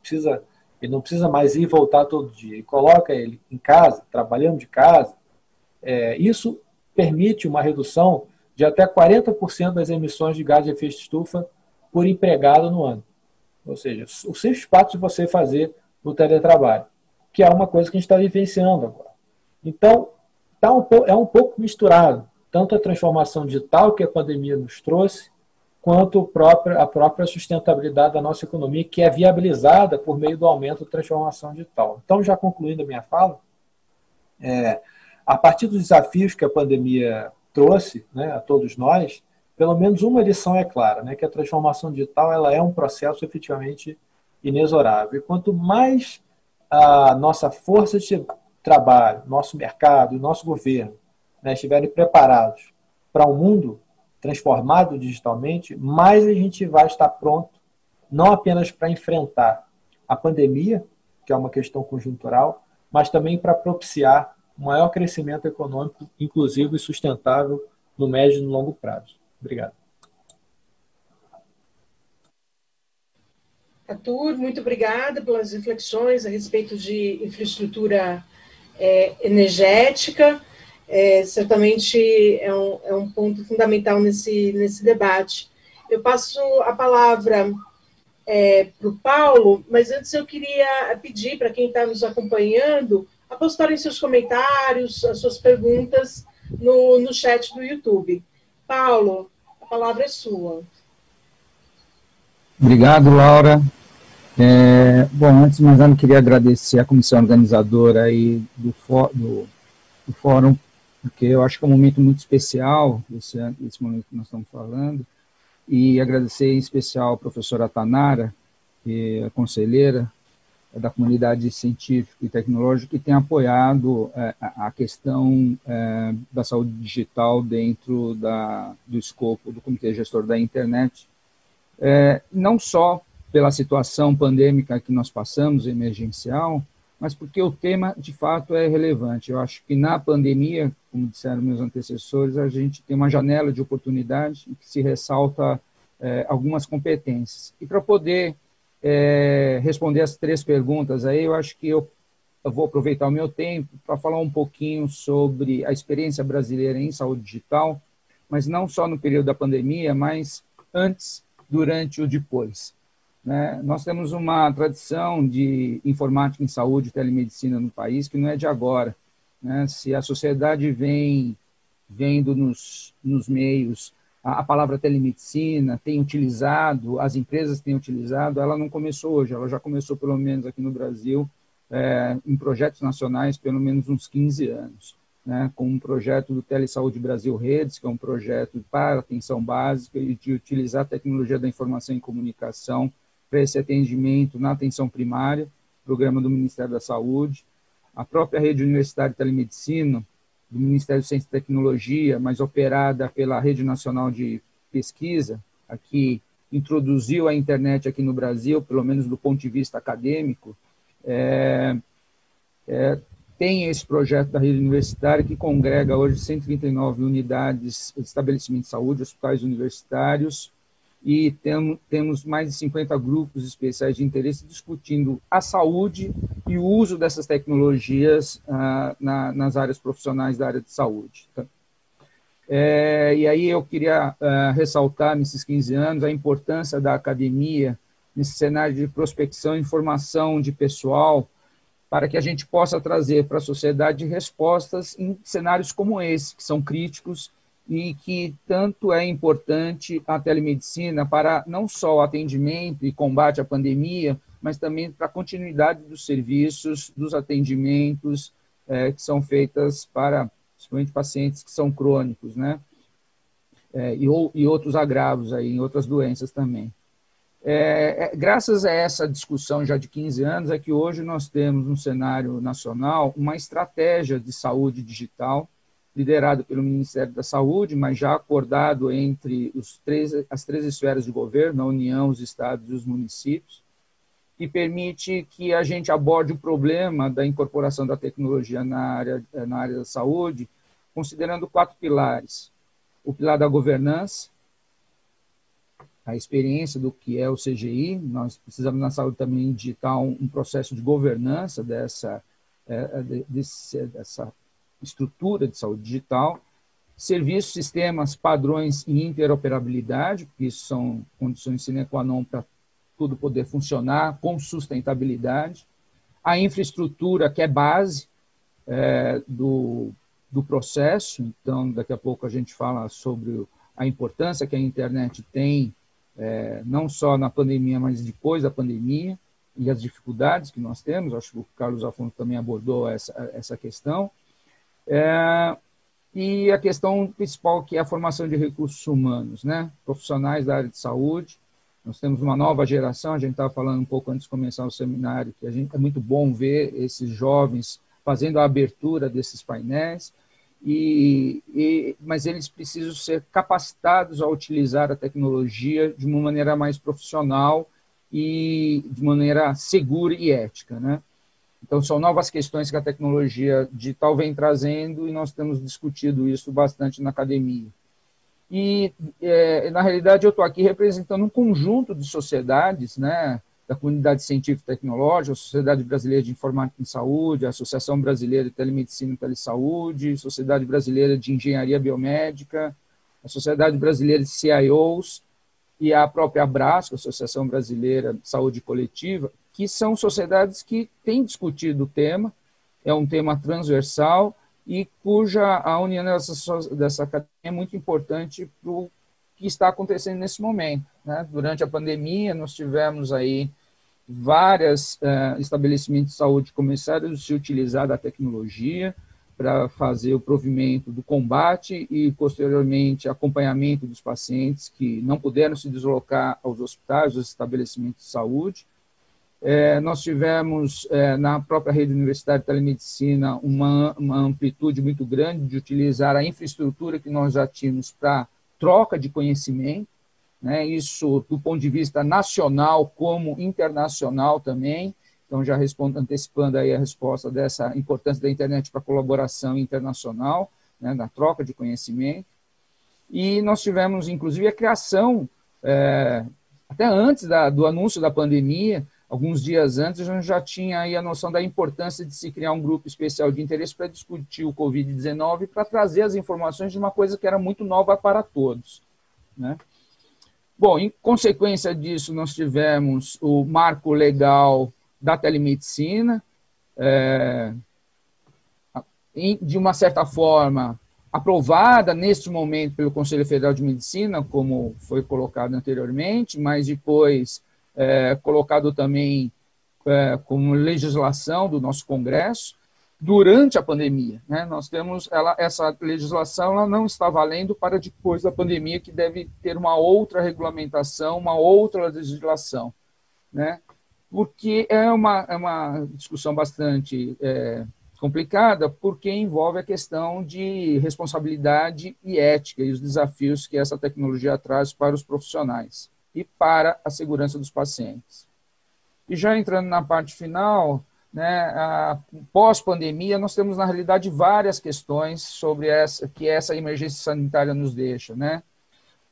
ele não precisa mais ir e voltar todo dia e coloca ele em casa, trabalhando de casa, isso permite uma redução de até 40% das emissões de gás de efeito de estufa por empregado no ano. Ou seja, o simples fato de você fazer o teletrabalho, que é uma coisa que a gente está vivenciando agora. Então, é um pouco misturado, tanto a transformação digital que a pandemia nos trouxe, quanto a própria sustentabilidade da nossa economia, que é viabilizada por meio do aumento da transformação digital. Então, já concluindo a minha fala, a partir dos desafios que a pandemia trouxe, né, a todos nós, pelo menos uma lição é clara, né, que a transformação digital ela é um processo efetivamente inexorável. E quanto mais a nossa força de trabalho, nosso mercado e nosso governo, né, estiverem preparados para um mundo transformado digitalmente, mais a gente vai estar pronto, não apenas para enfrentar a pandemia, que é uma questão conjuntural, mas também para propiciar um maior crescimento econômico, inclusivo e sustentável no médio e no longo prazo. Obrigado. Arthur, muito obrigada pelas reflexões a respeito de infraestrutura energética. Certamente é um ponto fundamental nesse debate. Eu passo a palavra para o Paulo, mas antes eu queria pedir para quem está nos acompanhando a postarem seus comentários, as suas perguntas no chat do YouTube. Paulo, a palavra é sua. Obrigado, Laura. Bom, antes de mais nada, queria agradecer a comissão organizadora aí do fórum, porque eu acho que é um momento muito especial, esse momento que nós estamos falando, e agradecer em especial a professora Tanara, que é a conselheira, da comunidade científica e tecnológica que tem apoiado a questão da saúde digital dentro do escopo do Comitê Gestor da Internet, não só pela situação pandêmica que nós passamos, emergencial, mas porque o tema, de fato, é relevante. Eu acho que na pandemia, como disseram meus antecessores, a gente tem uma janela de oportunidade em que se ressalta algumas competências. E para poder responder as 3 perguntas aí, eu acho que eu vou aproveitar o meu tempo para falar um pouquinho sobre a experiência brasileira em saúde digital, mas não só no período da pandemia, mas antes, durante e depois. Né? Nós temos uma tradição de informática em saúde e telemedicina no país que não é de agora. Né? Se a sociedade vem vendo nos meios a palavra telemedicina, tem utilizado, as empresas têm utilizado, ela não começou hoje, ela já começou pelo menos aqui no Brasil, em projetos nacionais, pelo menos uns 15 anos. Né? Com um projeto do Telesaúde Brasil Redes, que é um projeto para atenção básica e de utilizar a tecnologia da informação e comunicação para esse atendimento na atenção primária, programa do Ministério da Saúde, a própria Rede Universitária de Telemedicina, do Ministério de Ciência e Tecnologia, mas operada pela Rede Nacional de Pesquisa, que introduziu a internet aqui no Brasil, pelo menos do ponto de vista acadêmico, tem esse projeto da Rede Universitária que congrega hoje 139 unidades de estabelecimento de saúde, hospitais universitários, e temos mais de 50 grupos especiais de interesse discutindo a saúde e o uso dessas tecnologias nas áreas profissionais da área de saúde. Tá? E aí eu queria ressaltar, nesses 15 anos, a importância da academia nesse cenário de prospecção e informação de pessoal, para que a gente possa trazer para a sociedade respostas em cenários como esse, que são críticos, e que tanto é importante a telemedicina para não só o atendimento e combate à pandemia, mas também para a continuidade dos serviços, dos atendimentos que são feitas para, principalmente, pacientes que são crônicos, né? E outros agravos aí, em outras doenças também. Graças a essa discussão já de 15 anos, é que hoje nós temos no cenário nacional uma estratégia de saúde digital, liderado pelo Ministério da Saúde, mas já acordado entre as 3 esferas de governo, a União, os estados e os municípios, que permite que a gente aborde o problema da incorporação da tecnologia na área da saúde, considerando 4 pilares. O pilar da governança, a experiência do que é o CGI, nós precisamos na saúde também digitar um processo de governança dessa estrutura de saúde digital, serviços, sistemas, padrões e interoperabilidade, porque isso são condições sine qua non para tudo poder funcionar com sustentabilidade, a infraestrutura, que é base do processo, então daqui a pouco a gente fala sobre a importância que a internet tem, não só na pandemia, mas depois da pandemia, e as dificuldades que nós temos, acho que o Carlos Afonso também abordou essa questão, e a questão principal, que é a formação de recursos humanos, né? Profissionais da área de saúde. Nós temos uma nova geração, a gente estava falando um pouco antes de começar o seminário, que é muito bom ver esses jovens fazendo a abertura desses painéis, mas eles precisam ser capacitados a utilizar a tecnologia de uma maneira mais profissional e de maneira segura e ética, né? Então, são novas questões que a tecnologia digital vem trazendo e nós temos discutido isso bastante na academia. E, na realidade, eu estou aqui representando um conjunto de sociedades, né, da comunidade científica e tecnológica, a Sociedade Brasileira de Informática em Saúde, a Associação Brasileira de Telemedicina e Telesaúde, a Sociedade Brasileira de Engenharia Biomédica, a Sociedade Brasileira de CIOs e a própria Abrasco, Associação Brasileira de Saúde Coletiva, que são sociedades que têm discutido o tema, é um tema transversal e cuja a união dessa academia é muito importante para o que está acontecendo nesse momento, né? Durante a pandemia, nós tivemos aí vários estabelecimentos de saúde que começaram a se utilizar da tecnologia para fazer o provimento do combate e, posteriormente, acompanhamento dos pacientes que não puderam se deslocar aos hospitais, aos estabelecimentos de saúde. Nós tivemos, na própria rede universitária de telemedicina, uma amplitude muito grande de utilizar a infraestrutura que nós já tínhamos para troca de conhecimento, né? Isso do ponto de vista nacional como internacional também. Então, já antecipando aí a resposta dessa importância da internet para a colaboração internacional, né, na troca de conhecimento. E nós tivemos, inclusive, a criação, até antes do anúncio da pandemia, alguns dias antes, a gente já tinha aí a noção da importância de se criar um grupo especial de interesse para discutir o Covid-19 para trazer as informações de uma coisa que era muito nova para todos, né? Bom, em consequência disso, nós tivemos o marco legal da telemedicina, de uma certa forma, aprovada neste momento pelo Conselho Federal de Medicina, como foi colocado anteriormente, mas depois colocado também como legislação do nosso Congresso, durante a pandemia, né? Nós temos, essa legislação ela não está valendo para depois da pandemia, que deve ter uma outra regulamentação, uma outra legislação, né? Porque é uma discussão bastante complicada, porque envolve a questão de responsabilidade e ética e os desafios que essa tecnologia traz para os profissionais e para a segurança dos pacientes. E já entrando na parte final, né, pós-pandemia, nós temos, na realidade, várias questões sobre essa emergência sanitária nos deixa, né?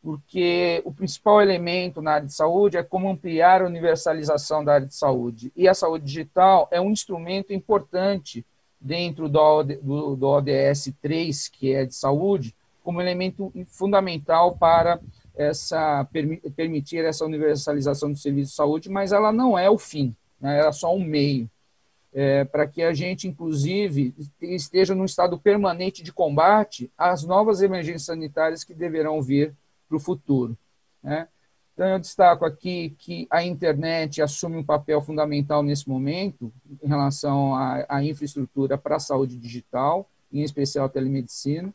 Porque o principal elemento na área de saúde é como ampliar a universalização da área de saúde. E a saúde digital é um instrumento importante dentro do ODS 3, que é de saúde, como elemento fundamental para permitir essa universalização do serviço de saúde, mas ela não é o fim, né? Ela é só um meio. Para que a gente, inclusive, esteja num estado permanente de combate às novas emergências sanitárias que deverão vir para o futuro, né? Então, eu destaco aqui que a internet assume um papel fundamental nesse momento em relação à infraestrutura para a saúde digital, em especial a telemedicina.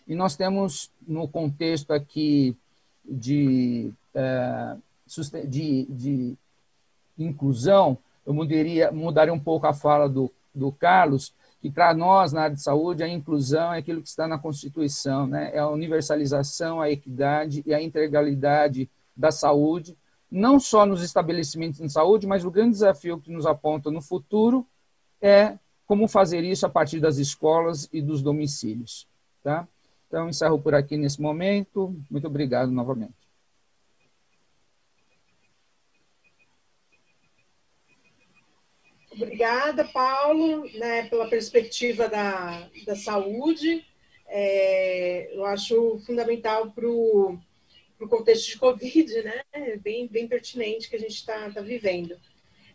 E nós temos, no contexto aqui de inclusão, eu mudaria um pouco a fala do Carlos, que para nós, na área de saúde, a inclusão é aquilo que está na Constituição, né? É a universalização, a equidade e a integralidade da saúde, não só nos estabelecimentos de saúde, mas o grande desafio que nos aponta no futuro é como fazer isso a partir das escolas e dos domicílios, tá? Então, encerro por aqui nesse momento. Muito obrigado novamente. Obrigada, Paulo, né, pela perspectiva da saúde. Eu acho fundamental para o contexto de Covid, né? Bem pertinente que a gente está vivendo.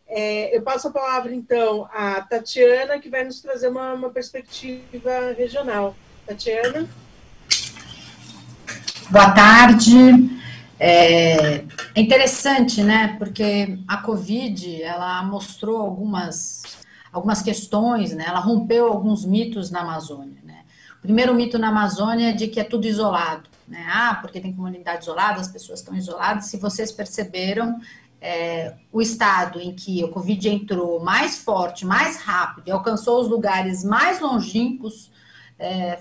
Eu passo a palavra, então, à Tatiana, que vai nos trazer uma perspectiva regional. Tatiana? Boa tarde. É interessante, né? Porque a Covid, ela mostrou algumas questões, né? Ela rompeu alguns mitos na Amazônia, né? O primeiro mito na Amazônia é de que é tudo isolado, né? Porque tem comunidade isolada, as pessoas estão isoladas. Se vocês perceberam, o estado em que a Covid entrou mais forte, mais rápido e alcançou os lugares mais longínquos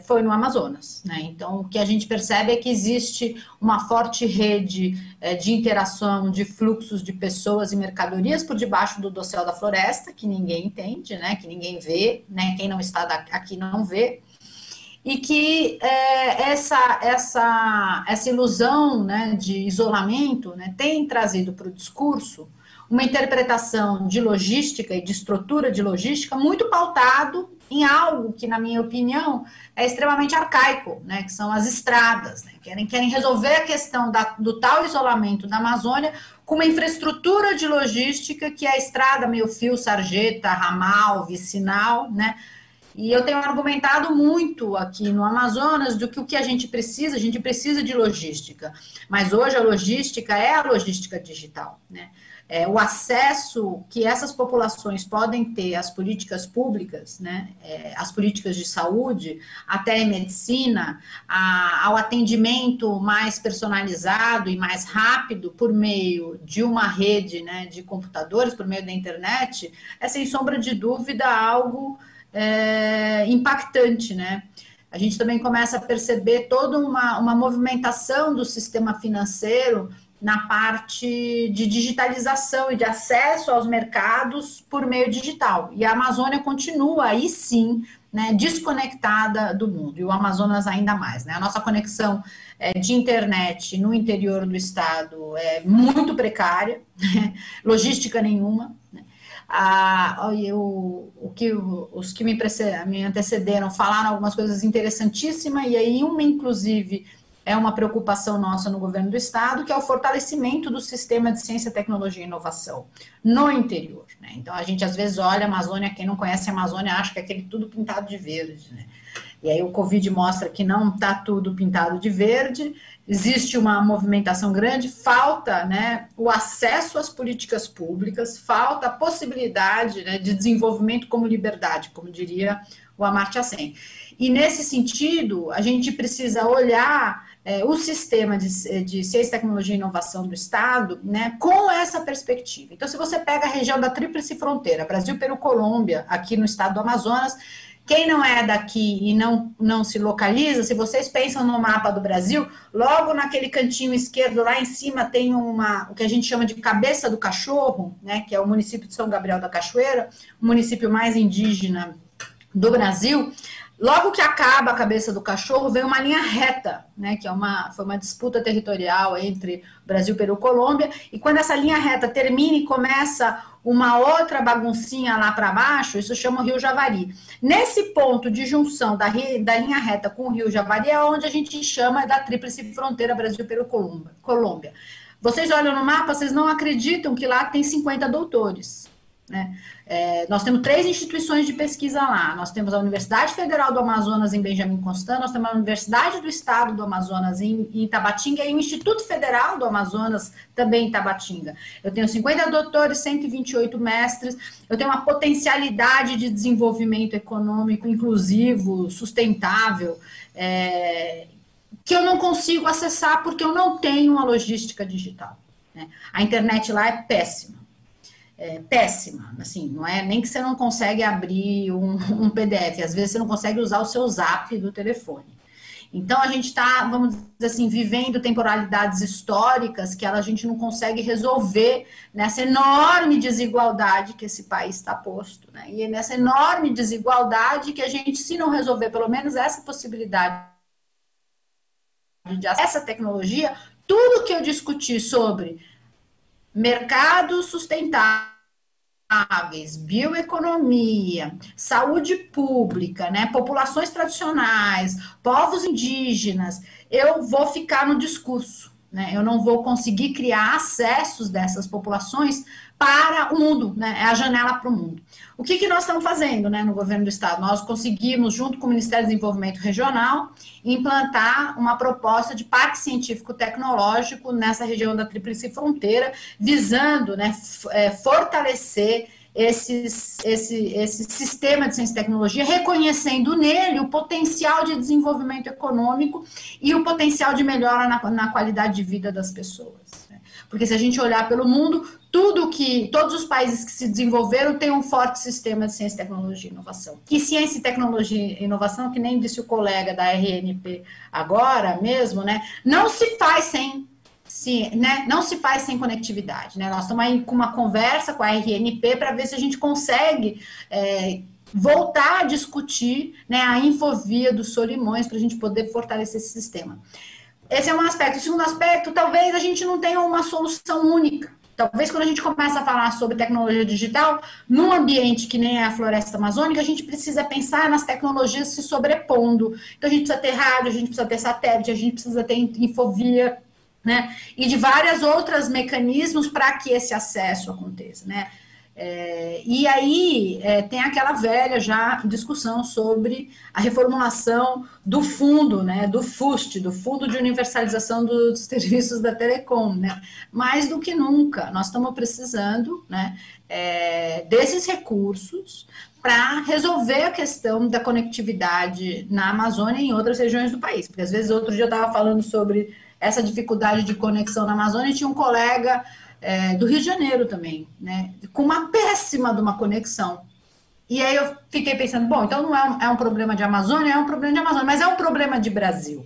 foi no Amazonas, né? Então, o que a gente percebe é que existe uma forte rede de interação, de fluxos de pessoas e mercadorias por debaixo do dossel da floresta, que ninguém entende, né? Que ninguém vê, né? Quem não está aqui não vê. E que essa ilusão, né, de isolamento, né, tem trazido para o discurso uma interpretação de logística e de estrutura de logística muito pautado em algo que, na minha opinião, é extremamente arcaico, né, que são as estradas, né, querem resolver a questão do tal isolamento da Amazônia com uma infraestrutura de logística que é a estrada, meio-fio, sarjeta, ramal, vicinal, né. E eu tenho argumentado muito aqui no Amazonas do que o que a gente precisa de logística, mas hoje a logística é a logística digital, né? o acesso que essas populações podem ter às políticas públicas, né, às políticas de saúde, até medicina, ao atendimento mais personalizado e mais rápido por meio de uma rede, né, de computadores, por meio da internet, é sem sombra de dúvida algo impactante, né? A gente também começa a perceber toda uma movimentação do sistema financeiro na parte de digitalização e de acesso aos mercados por meio digital. E a Amazônia continua, aí sim, né, desconectada do mundo, e o Amazonas ainda mais, né? A nossa conexão de internet no interior do estado é muito precária, né? Logística nenhuma, né? Os que me antecederam falaram algumas coisas interessantíssimas, e aí uma, inclusive, é uma preocupação nossa no governo do estado, que é o fortalecimento do sistema de ciência, tecnologia e inovação no interior, né? Então, a gente às vezes olha a Amazônia, quem não conhece a Amazônia acha que é aquele tudo pintado de verde, né? E aí o Covid mostra que não está tudo pintado de verde, existe uma movimentação grande, falta, né, o acesso às políticas públicas, falta a possibilidade, né, de desenvolvimento como liberdade, como diria o Amartya Sen. E nesse sentido, a gente precisa olhar o sistema de ciência, tecnologia e inovação do Estado, né, com essa perspectiva. Então, se você pega a região da Tríplice Fronteira, Brasil, Peru, Colômbia, aqui no estado do Amazonas, quem não é daqui e não se localiza, se vocês pensam no mapa do Brasil, logo naquele cantinho esquerdo, lá em cima, tem o que a gente chama de Cabeça do Cachorro, né, que é o município de São Gabriel da Cachoeira, o município mais indígena do Brasil. Logo que acaba a Cabeça do Cachorro, vem uma linha reta, né, que foi uma disputa territorial entre Brasil, Peru e Colômbia, e quando essa linha reta termina e começa uma outra baguncinha lá para baixo, isso chama o Rio Javari. Nesse ponto de junção da linha reta com o Rio Javari é onde a gente chama da Tríplice Fronteira Brasil, Peru e Colômbia. Vocês olham no mapa, vocês não acreditam que lá tem 50 doutores, né? Nós temos 3 instituições de pesquisa lá. Nós temos a Universidade Federal do Amazonas em Benjamin Constant, nós temos a Universidade do Estado do Amazonas em Tabatinga e o Instituto Federal do Amazonas também em Tabatinga. Eu tenho 50 doutores, 128 mestres, eu tenho uma potencialidade de desenvolvimento econômico inclusivo, sustentável, que eu não consigo acessar porque eu não tenho uma logística digital, né? A internet lá é péssima. Péssima, assim, não é nem que você não consegue abrir um PDF, às vezes você não consegue usar o seu zap do telefone. Então, a gente está, vamos dizer assim, vivendo temporalidades históricas que a gente não consegue resolver nessa enorme desigualdade que esse país está posto, né? E é nessa enorme desigualdade que a gente, se não resolver pelo menos essa possibilidade de acesso à tecnologia, tudo que eu discuti sobre mercados sustentáveis, bioeconomia, saúde pública, né, populações tradicionais, povos indígenas, eu vou ficar no discurso, né, eu não vou conseguir criar acessos dessas populações para o mundo, né, é a janela para o mundo. O que nós estamos fazendo, né, no governo do estado? Nós conseguimos, junto com o Ministério do Desenvolvimento Regional, implantar uma proposta de parque científico-tecnológico nessa região da Tríplice Fronteira, visando, né, fortalecer esse sistema de ciência e tecnologia, reconhecendo nele o potencial de desenvolvimento econômico e o potencial de melhora na qualidade de vida das pessoas. Porque se a gente olhar pelo mundo, todos os países que se desenvolveram têm um forte sistema de ciência, tecnologia e inovação. E ciência, tecnologia e inovação, que nem disse o colega da RNP agora mesmo, né, não se faz sem conectividade, né? Nós estamos aí com uma conversa com a RNP para ver se a gente consegue voltar a discutir, né, a Infovia dos Solimões para a gente poder fortalecer esse sistema. Esse é um aspecto. O segundo aspecto, talvez a gente não tenha uma solução única. Talvez quando a gente começa a falar sobre tecnologia digital, num ambiente que nem é a floresta amazônica, a gente precisa pensar nas tecnologias se sobrepondo. Então a gente precisa ter rádio, a gente precisa ter satélite, a gente precisa ter infovia, né? E de várias outras mecanismos para que esse acesso aconteça, né? E aí tem aquela velha já discussão sobre a reformulação do fundo, né, do FUST, do Fundo de Universalização dos Serviços da Telecom, né? Mais do que nunca, nós estamos precisando, né, desses recursos para resolver a questão da conectividade na Amazônia e em outras regiões do país. Porque às vezes outro dia eu estava falando sobre essa dificuldade de conexão na Amazônia e tinha um colega do Rio de Janeiro também, né, com uma péssima de uma conexão. E aí eu fiquei pensando, bom, então não é um problema de Amazônia, é um problema de Amazônia, mas é um problema de Brasil.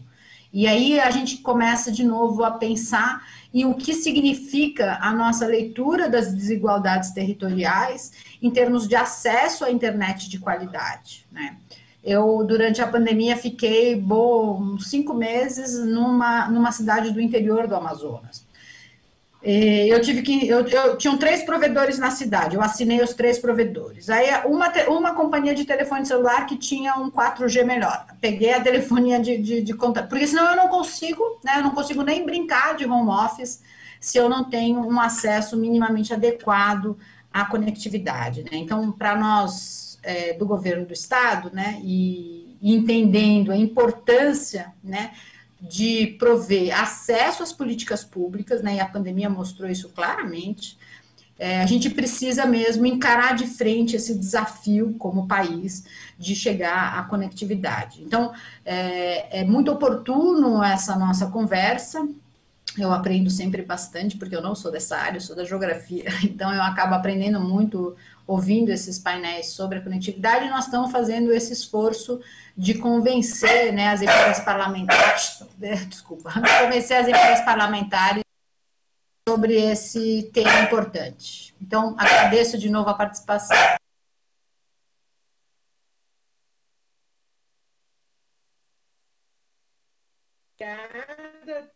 E aí a gente começa de novo a pensar em o que significa a nossa leitura das desigualdades territoriais em termos de acesso à internet de qualidade, né? Eu, durante a pandemia, fiquei uns 5 meses numa cidade do interior do Amazonas. Eu tinham 3 provedores na cidade, eu assinei os 3 provedores. Aí uma companhia de telefone celular que tinha um 4G melhor. Peguei a telefonia de contato, porque senão eu não consigo, né? Eu não consigo nem brincar de home office se eu não tenho um acesso minimamente adequado à conectividade, né? Então, para nós do governo do estado, né, e entendendo a importância, né, de prover acesso às políticas públicas, né, e a pandemia mostrou isso claramente, a gente precisa mesmo encarar de frente esse desafio como país de chegar à conectividade. Então, é muito oportuno essa nossa conversa. Eu aprendo sempre bastante, porque eu não sou dessa área, eu sou da geografia, então eu acabo aprendendo muito ouvindo esses painéis sobre a conectividade, e nós estamos fazendo esse esforço de convencer, né, as empresas parlamentares, convencer as empresas parlamentares sobre esse tema importante. Então, agradeço de novo a participação. Obrigada,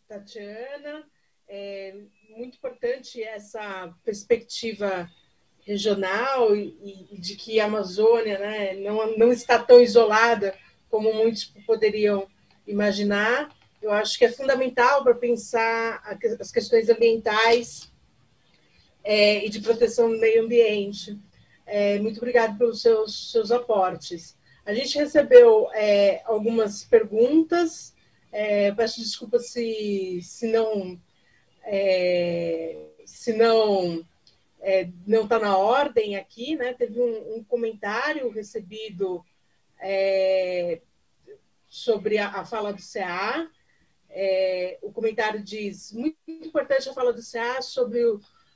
Tatiana. É muito importante essa perspectiva regional e de que a Amazônia, né, não está tão isolada como muitos poderiam imaginar. Eu acho que é fundamental para pensar as questões ambientais e de proteção do meio ambiente. Muito obrigada pelos seus aportes. A gente recebeu algumas perguntas. Peço desculpas se não está na ordem aqui, né? Teve um comentário recebido sobre a fala do CA. O comentário diz: muito importante a fala do CA sobre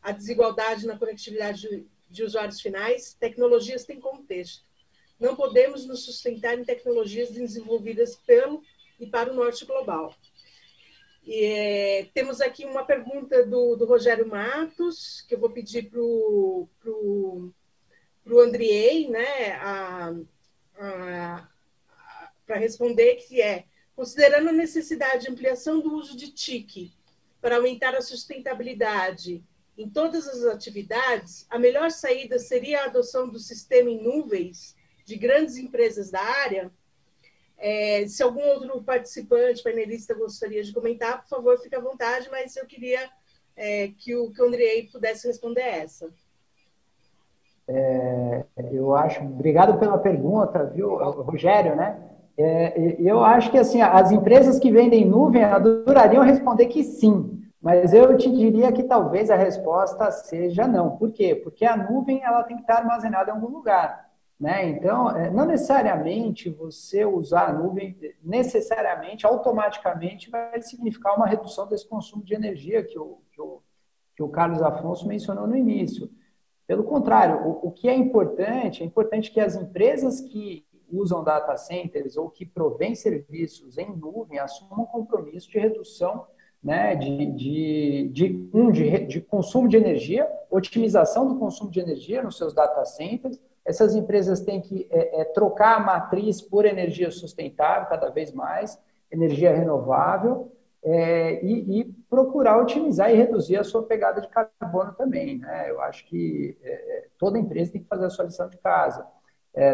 a desigualdade na conectividade de usuários finais. Tecnologias têm contexto. Não podemos nos sustentar em tecnologias desenvolvidas pelo e para o norte global. E, temos aqui uma pergunta do Rogério Matos, que eu vou pedir para o Andriei, né, para responder, que considerando a necessidade de ampliação do uso de TIC para aumentar a sustentabilidade em todas as atividades, a melhor saída seria a adoção do sistema em nuvens de grandes empresas da área? Se algum outro participante, painelista, gostaria de comentar, por favor, fique à vontade, mas eu queria que o Andrei pudesse responder essa. Eu acho, obrigado pela pergunta, viu, Rogério, né? Eu acho que assim, as empresas que vendem nuvem adorariam responder que sim, mas eu te diria que talvez a resposta seja não. Por quê? Porque a nuvem ela tem que estar armazenada em algum lugar. Né? Então, não necessariamente você usar a nuvem, automaticamente vai significar uma redução desse consumo de energia que o Carlos Afonso mencionou no início. Pelo contrário, o que é importante que as empresas que usam data centers ou que provêm serviços em nuvem assumam um compromisso de redução, né, de consumo de energia, otimização do consumo de energia nos seus data centers. Essas empresas têm que trocar a matriz por energia sustentável cada vez mais, energia renovável, e procurar otimizar e reduzir a sua pegada de carbono também, né? Eu acho que toda empresa tem que fazer a sua lição de casa.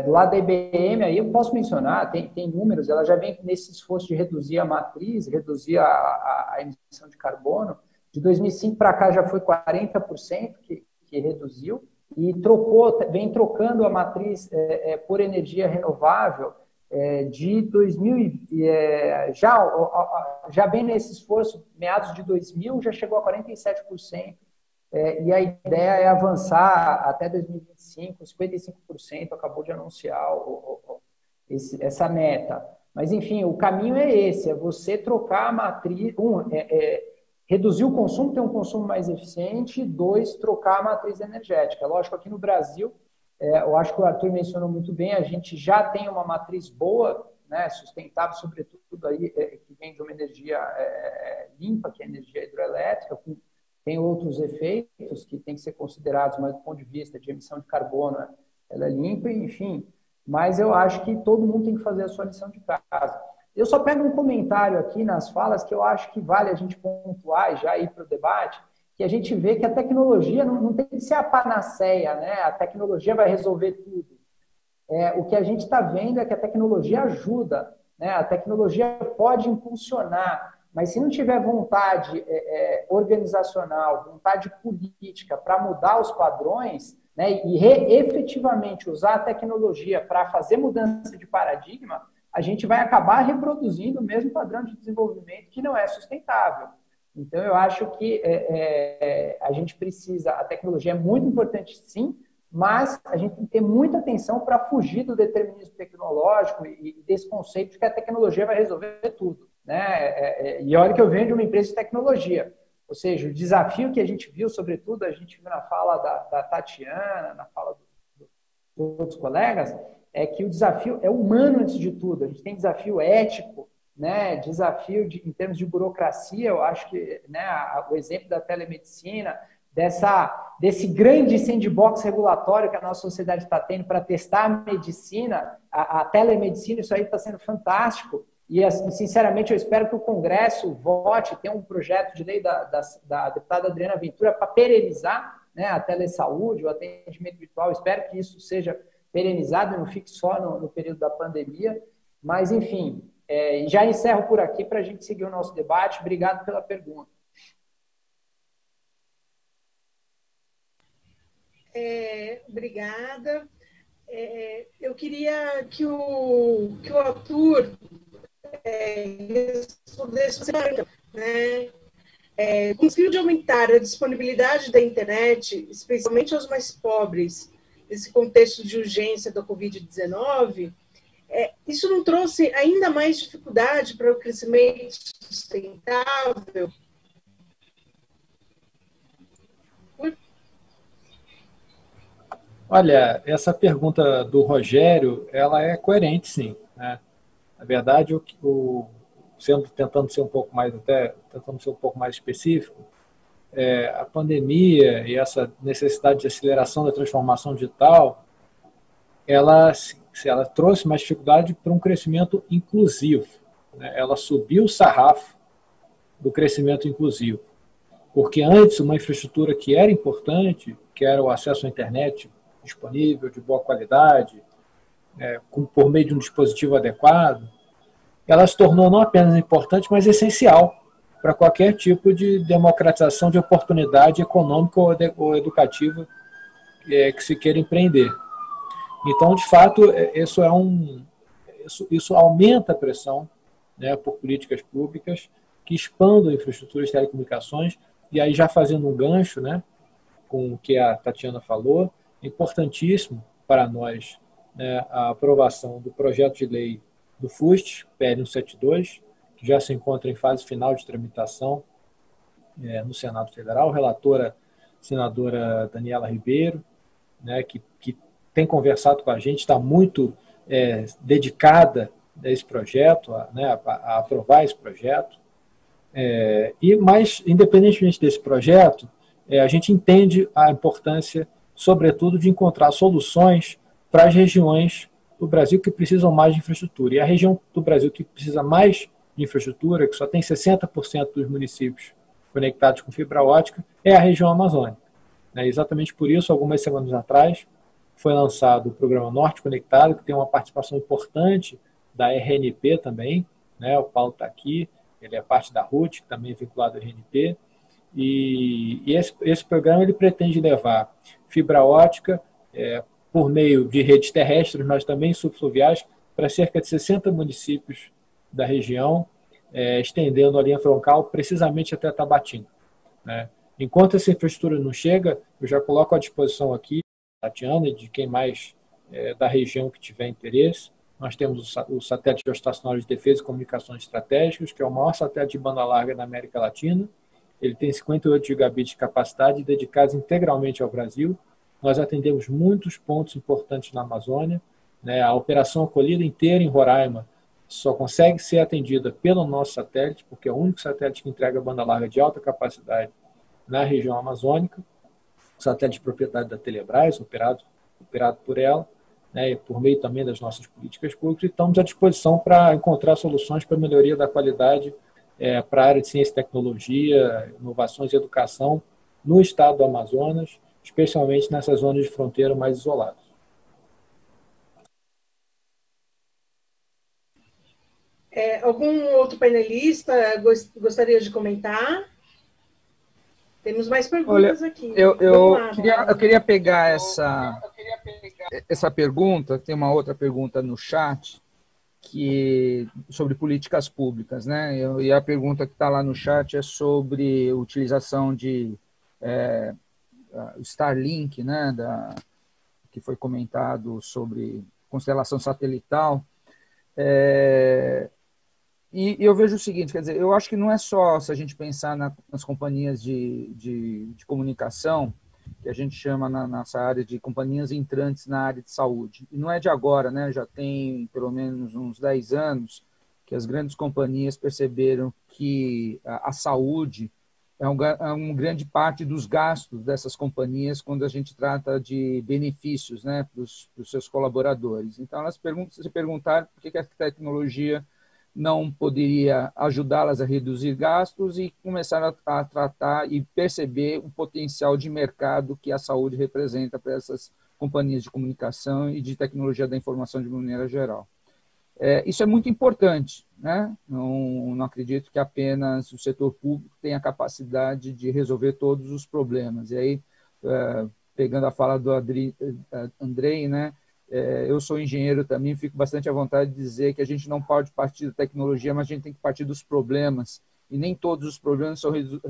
Do lado da IBM, aí eu posso mencionar, tem números, ela já vem nesse esforço de reduzir a matriz, reduzir a emissão de carbono. De 2005 para cá já foi 40% que que reduziu, e vem trocando a matriz por energia renovável de 2000, já bem nesse esforço, meados de 2000, já chegou a 47%, e a ideia é avançar até 2025, 55%, acabou de anunciar essa meta. Mas, enfim, o caminho é esse, é você trocar a matriz, reduzir o consumo, ter um consumo mais eficiente, 2, trocar a matriz energética. Lógico, aqui no Brasil, eu acho que o Arthur mencionou muito bem, a gente já tem uma matriz boa, né, sustentável, sobretudo, aí, que vem de uma energia limpa, que é a energia hidroelétrica, tem outros efeitos que têm que ser considerados, mas do ponto de vista de emissão de carbono, ela é limpa, enfim. Mas eu acho que todo mundo tem que fazer a sua lição de casa. Eu só pego um comentário aqui nas falas que eu acho que vale a gente pontuar e já ir para o debate, que a gente vê que a tecnologia não tem que ser a panaceia, né? A tecnologia vai resolver tudo. O que a gente está vendo é que a tecnologia ajuda, né? A tecnologia pode impulsionar, mas se não tiver vontade organizacional, vontade política para mudar os padrões, né, e efetivamente usar a tecnologia para fazer mudança de paradigma, a gente vai acabar reproduzindo o mesmo padrão de desenvolvimento que não é sustentável. Então, eu acho que a gente precisa, a tecnologia é muito importante, sim, mas a gente tem que ter muita atenção para fugir do determinismo tecnológico e desse conceito de que a tecnologia vai resolver tudo, né? E olha que eu venho de uma empresa de tecnologia. Ou seja, o desafio que a gente viu, sobretudo, a gente viu na fala da Tatiana, na fala dos outros colegas, é que o desafio é humano antes de tudo. A gente tem desafio ético, né? Desafio em termos de burocracia. Eu acho que, né, o exemplo da telemedicina, desse grande sandbox regulatório que a nossa sociedade está tendo para testar a medicina, a telemedicina, isso aí está sendo fantástico. E, sinceramente, eu espero que o Congresso vote, tenha um projeto de lei da deputada Adriana Ventura para perenizar, né, a telesaúde, o atendimento virtual. Espero que isso seja perenizado e não fique só no período da pandemia. Mas, enfim, já encerro por aqui para a gente seguir o nosso debate. Obrigado pela pergunta. Obrigada. Eu queria que o Arthur respondesse, né? Conseguiu de aumentar a disponibilidade da internet, especialmente aos mais pobres, nesse contexto de urgência da Covid-19, isso não trouxe ainda mais dificuldade para o crescimento sustentável? Olha, essa pergunta do ela é coerente, sim, né? Na verdade, tentando ser um pouco mais específico, a pandemia e essa necessidade de aceleração da transformação digital, ela trouxe mais dificuldade para um crescimento inclusivo, né? Ela subiu o sarrafo do crescimento inclusivo, porque antes uma infraestrutura que era importante, que era o acesso à internet disponível, de boa qualidade, por meio de um dispositivo adequado, ela se tornou não apenas importante, mas essencial para qualquer tipo de democratização de oportunidade econômica ou educativa que se queira empreender. Então, de fato, isso aumenta a pressão, né, por políticas públicas que expandam infraestruturas de telecomunicações, e aí já fazendo um gancho, né, com o que a Tatiana falou, é importantíssimo para nós, né, a aprovação do projeto de lei do FUST, PL 172, que já se encontra em fase final de tramitação no Senado Federal, relatora senadora Daniela Ribeiro, né, que tem conversado com a gente, está muito dedicada a esse projeto, a aprovar esse projeto. Mas, independentemente desse projeto, a gente entende a importância, sobretudo, de encontrar soluções para as regiões do Brasil que precisam mais de infraestrutura. E a região do Brasil que precisa mais de infraestrutura, que só tem 60% dos municípios conectados com fibra ótica, é a região amazônica. Exatamente por isso, algumas semanas atrás, foi lançado o programa Norte Conectado, que tem uma participação importante da RNP também, né? O Paulo está aqui, ele é parte da RUT, que também é vinculado à RNP, E esse programa ele pretende levar fibra ótica por meio de redes terrestres, mas também subfluviais, para cerca de 60 municípios da região, estendendo a linha troncal precisamente até Tabatinga, né? Enquanto essa infraestrutura não chega, eu já coloco à disposição aqui, Tatiana, e de quem mais da região que tiver interesse. Nós temos o satélite geoestacionário de defesa e comunicações estratégicas, que é o maior satélite de banda larga da América Latina. Ele tem 58 gigabits de capacidade, dedicados integralmente ao Brasil. Nós atendemos muitos pontos importantes na Amazônia, né? A operação acolhida inteira em Roraima só consegue ser atendida pelo nosso satélite, porque é o único satélite que entrega banda larga de alta capacidade na região amazônica. O satélite de propriedade da Telebrás, operado por ela, né, e por meio também das nossas políticas públicas, e estamos à disposição para encontrar soluções para a melhoria da qualidade para a área de ciência e tecnologia, inovações e educação no estado do Amazonas, especialmente nessas zonas de fronteira mais isoladas. Algum outro painelista gostaria de comentar? Temos mais perguntas. Olha, aqui. Eu queria pegar essa pergunta, tem uma outra pergunta no chat, sobre políticas públicas, né? E a pergunta que está lá no chat é sobre utilização de Starlink, né? Que foi comentado sobre constelação satelital. E eu vejo o seguinte, quer dizer, eu acho que não é só se a gente pensar nas companhias de comunicação, que a gente chama na nossa área de companhias entrantes na área de saúde. E não é de agora, né? Já tem pelo menos uns 10 anos que as grandes companhias perceberam que a saúde é uma grande parte dos gastos dessas companhias quando a gente trata de benefícios, né, para os seus colaboradores. Então, elas se perguntaram por que a tecnologia não poderia ajudá-las a reduzir gastos e começaram a tratar e perceber o potencial de mercado que a saúde representa para essas companhias de comunicação e de tecnologia da informação de maneira geral. Isso é muito importante, né? Não acredito que apenas o setor público tenha a capacidade de resolver todos os problemas. E aí, pegando a fala do Andrei, né? Eu sou engenheiro também, fico bastante à vontade de dizer que a gente não pode partir da tecnologia, mas a gente tem que partir dos problemas. E nem todos os problemas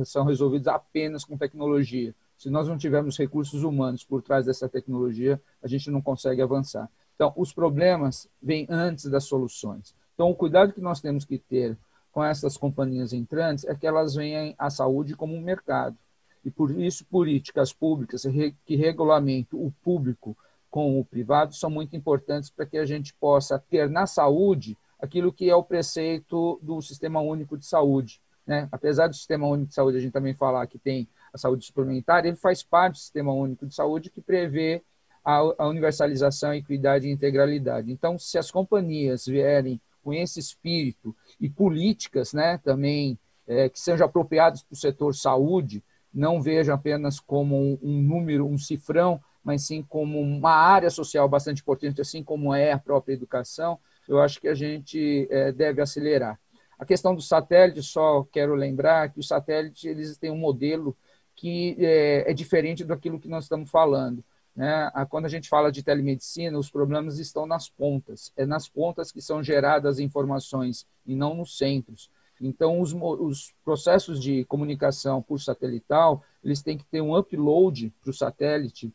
são resolvidos apenas com tecnologia. Se nós não tivermos recursos humanos por trás dessa tecnologia, a gente não consegue avançar. Então, os problemas vêm antes das soluções. Então, o cuidado que nós temos que ter com essas companhias entrantes é que elas veem a saúde como um mercado. E, por isso, políticas públicas que regulamentam o público com o privado são muito importantes para que a gente possa ter na saúde aquilo que é o preceito do Sistema Único de Saúde, né? Apesar do Sistema Único de Saúde a gente também falar que tem a saúde suplementar, ele faz parte do Sistema Único de Saúde que prevê a universalização, equidade e integralidade. Então, se as companhias vierem com esse espírito e políticas, né, também que sejam apropriadas para o setor saúde, não vejam apenas como um número, um cifrão, mas sim como uma área social bastante importante, assim como é a própria educação, eu acho que a gente deve acelerar. A questão do satélite, só quero lembrar que o satélite eles têm um modelo que é diferente daquilo que nós estamos falando, né? Quando a gente fala de telemedicina, os problemas estão nas pontas. É nas pontas que são geradas informações e não nos centros. Então, os processos de comunicação por satelital, eles têm que ter um upload para o satélite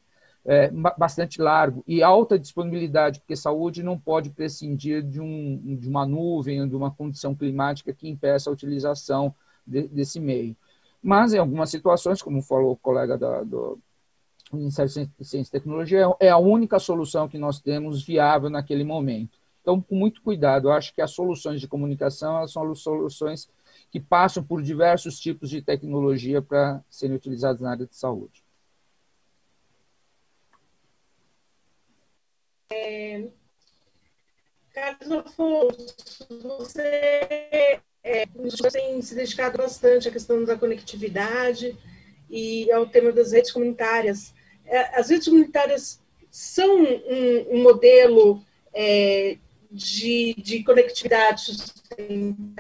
bastante largo e alta disponibilidade, porque saúde não pode prescindir de uma nuvem, de uma condição climática que impeça a utilização desse meio. Mas, em algumas situações, como falou o colega do Ministério de Ciência e Tecnologia, é a única solução que nós temos viável naquele momento. Então, com muito cuidado, eu acho que as soluções de comunicação elas são soluções que passam por diversos tipos de tecnologia para serem utilizadas na área de saúde. Carlos Afonso, você tem se dedicado bastante à questão da conectividade e ao tema das redes comunitárias. As redes comunitárias são um modelo de conectividade sustentável?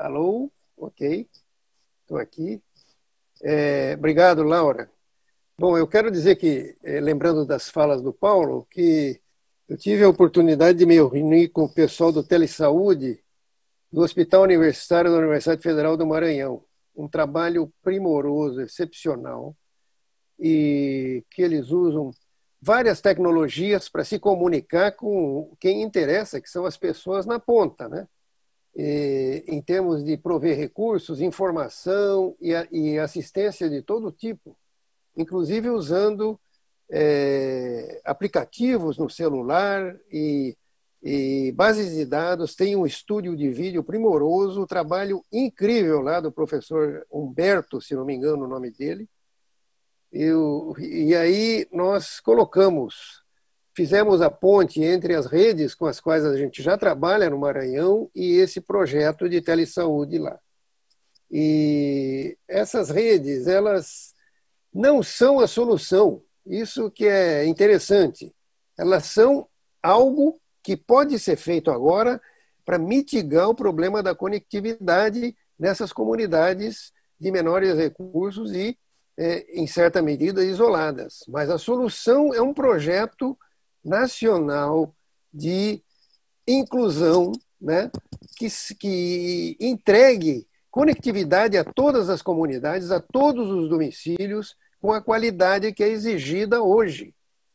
Alô? Ok, estou aqui. Obrigado, Laura. Bom, eu quero dizer que, lembrando das falas do Paulo, que eu tive a oportunidade de me reunir com o pessoal do Telesaúde do Hospital Universitário da Universidade Federal do Maranhão. Um trabalho primoroso, excepcional, e que eles usam várias tecnologias para se comunicar com quem interessa, que são as pessoas na ponta, né? Em termos de prover recursos, informação e assistência de todo tipo, inclusive usando aplicativos no celular e bases de dados. Tem um estúdio de vídeo primoroso, um trabalho incrível lá do professor Humberto, se não me engano o nome dele. E aí nós fizemos a ponte entre as redes com as quais a gente já trabalha no Maranhão e esse projeto de telesaúde lá. E essas redes, elas não são a solução, isso que é interessante. Elas são algo que pode ser feito agora para mitigar o problema da conectividade nessas comunidades de menores recursos e, em certa medida, isoladas. Mas a solução é um projeto nacional de inclusão, né, que entregue conectividade a todas as comunidades, a todos os domicílios, com a qualidade que é exigida hoje.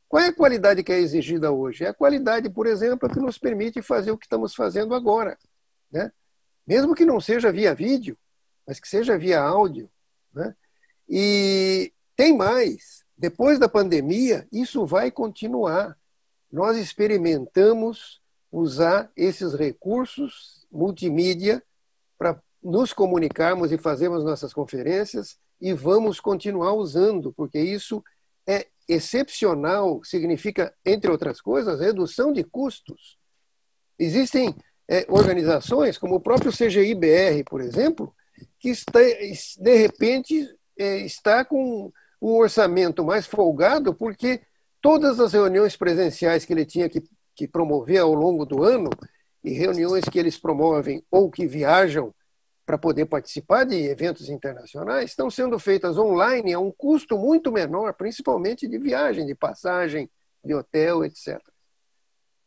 Qual é a qualidade que é exigida hoje? É a qualidade, por exemplo, que nos permite fazer o que estamos fazendo agora, né? Mesmo que não seja via vídeo, mas que seja via áudio, né? E tem mais. Depois da pandemia, isso vai continuar. Nós experimentamos usar esses recursos multimídia para nos comunicarmos e fazermos nossas conferências e vamos continuar usando, porque isso é excepcional, significa, entre outras coisas, redução de custos. Existem organizações, como o próprio CGI-BR, por exemplo, que de repente está com um orçamento mais folgado porque todas as reuniões presenciais que ele tinha que promover ao longo do ano, e reuniões que eles promovem ou que viajam para poder participar de eventos internacionais, estão sendo feitas online a um custo muito menor, principalmente de viagem, de passagem, de hotel, etc.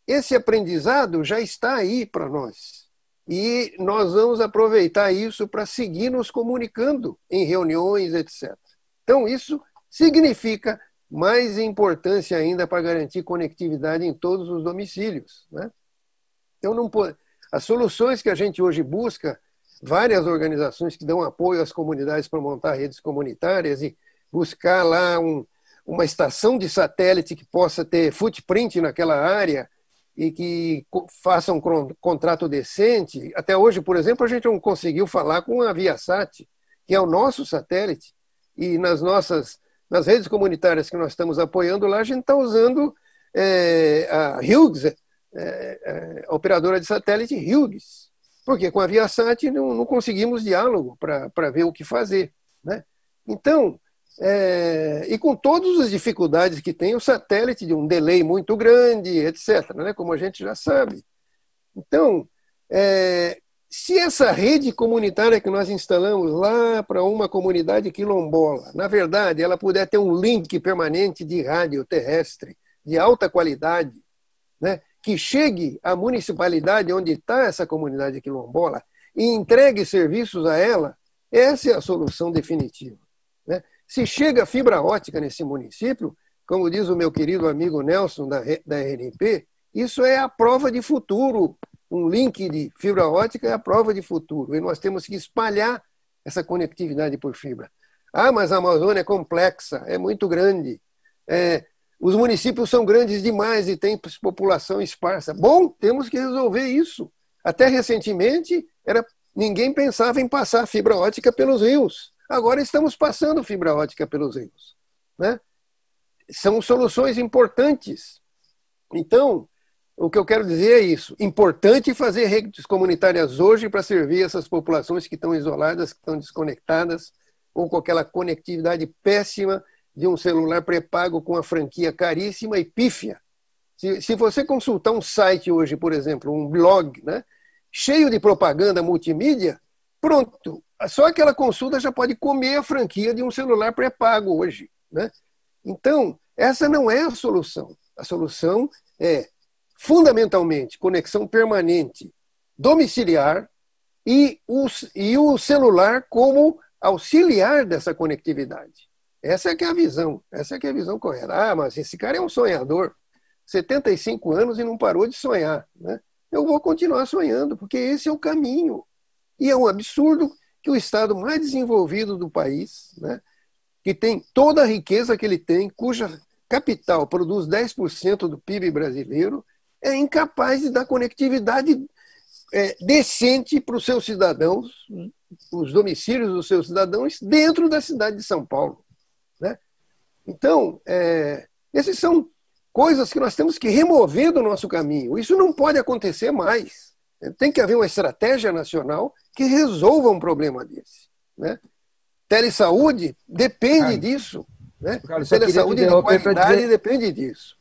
Esse aprendizado já está aí para nós. E nós vamos aproveitar isso para seguir nos comunicando em reuniões, etc. Então, isso significa mais importância ainda para garantir conectividade em todos os domicílios, né? Então, as soluções que a gente hoje busca, várias organizações que dão apoio às comunidades para montar redes comunitárias e buscar lá uma estação de satélite que possa ter footprint naquela área e que faça um contrato decente. Até hoje, por exemplo, a gente não conseguiu falar com a Viasat, que é o nosso satélite, e nas redes comunitárias que nós estamos apoiando lá, a gente está usando a Hughes, a operadora de satélite Hughes, porque com a Viasat não conseguimos diálogo para ver o que fazer, né? Então, e com todas as dificuldades que tem o satélite, de um delay muito grande, etc., né? Como a gente já sabe. Então, se essa rede comunitária que nós instalamos lá para uma comunidade quilombola, na verdade, ela puder ter um link permanente de rádio terrestre de alta qualidade, né, que chegue à municipalidade onde está essa comunidade quilombola e entregue serviços a ela, essa é a solução definitiva, né? Se chega fibra ótica nesse município, como diz o meu querido amigo Nelson da RNP, isso é a prova de futuro. Um link de fibra ótica é a prova de futuro. E nós temos que espalhar essa conectividade por fibra. Ah, mas a Amazônia é complexa, é muito grande. Os municípios são grandes demais e têm população esparsa. Bom, temos que resolver isso. Até recentemente, ninguém pensava em passar fibra ótica pelos rios. Agora estamos passando fibra ótica pelos rios, né? São soluções importantes. Então, o que eu quero dizer é isso. Importante fazer redes comunitárias hoje para servir essas populações que estão isoladas, que estão desconectadas, ou com aquela conectividade péssima de um celular pré-pago com a franquia caríssima e pífia. Se você consultar um site hoje, por exemplo, um blog, né, cheio de propaganda multimídia, pronto. Só aquela consulta já pode comer a franquia de um celular pré-pago hoje, né? Então, essa não é a solução. A solução é, fundamentalmente, conexão permanente domiciliar e o celular como auxiliar dessa conectividade. Essa é que é a visão, essa é que é a visão correta. Ah, mas esse cara é um sonhador, 75 anos e não parou de sonhar, né? Eu vou continuar sonhando, porque esse é o caminho. E é um absurdo que o estado mais desenvolvido do país, né, que tem toda a riqueza que ele tem, cuja capital produz 10% do PIB brasileiro, é incapaz de dar conectividade decente para os seus cidadãos, os domicílios dos seus cidadãos, dentro da cidade de São Paulo, né? Então, essas são coisas que nós temos que remover do nosso caminho. Isso não pode acontecer mais. Tem que haver uma estratégia nacional que resolva um problema desse, né? Telesaúde depende disso, né? Telesaúde de qualidade depende disso.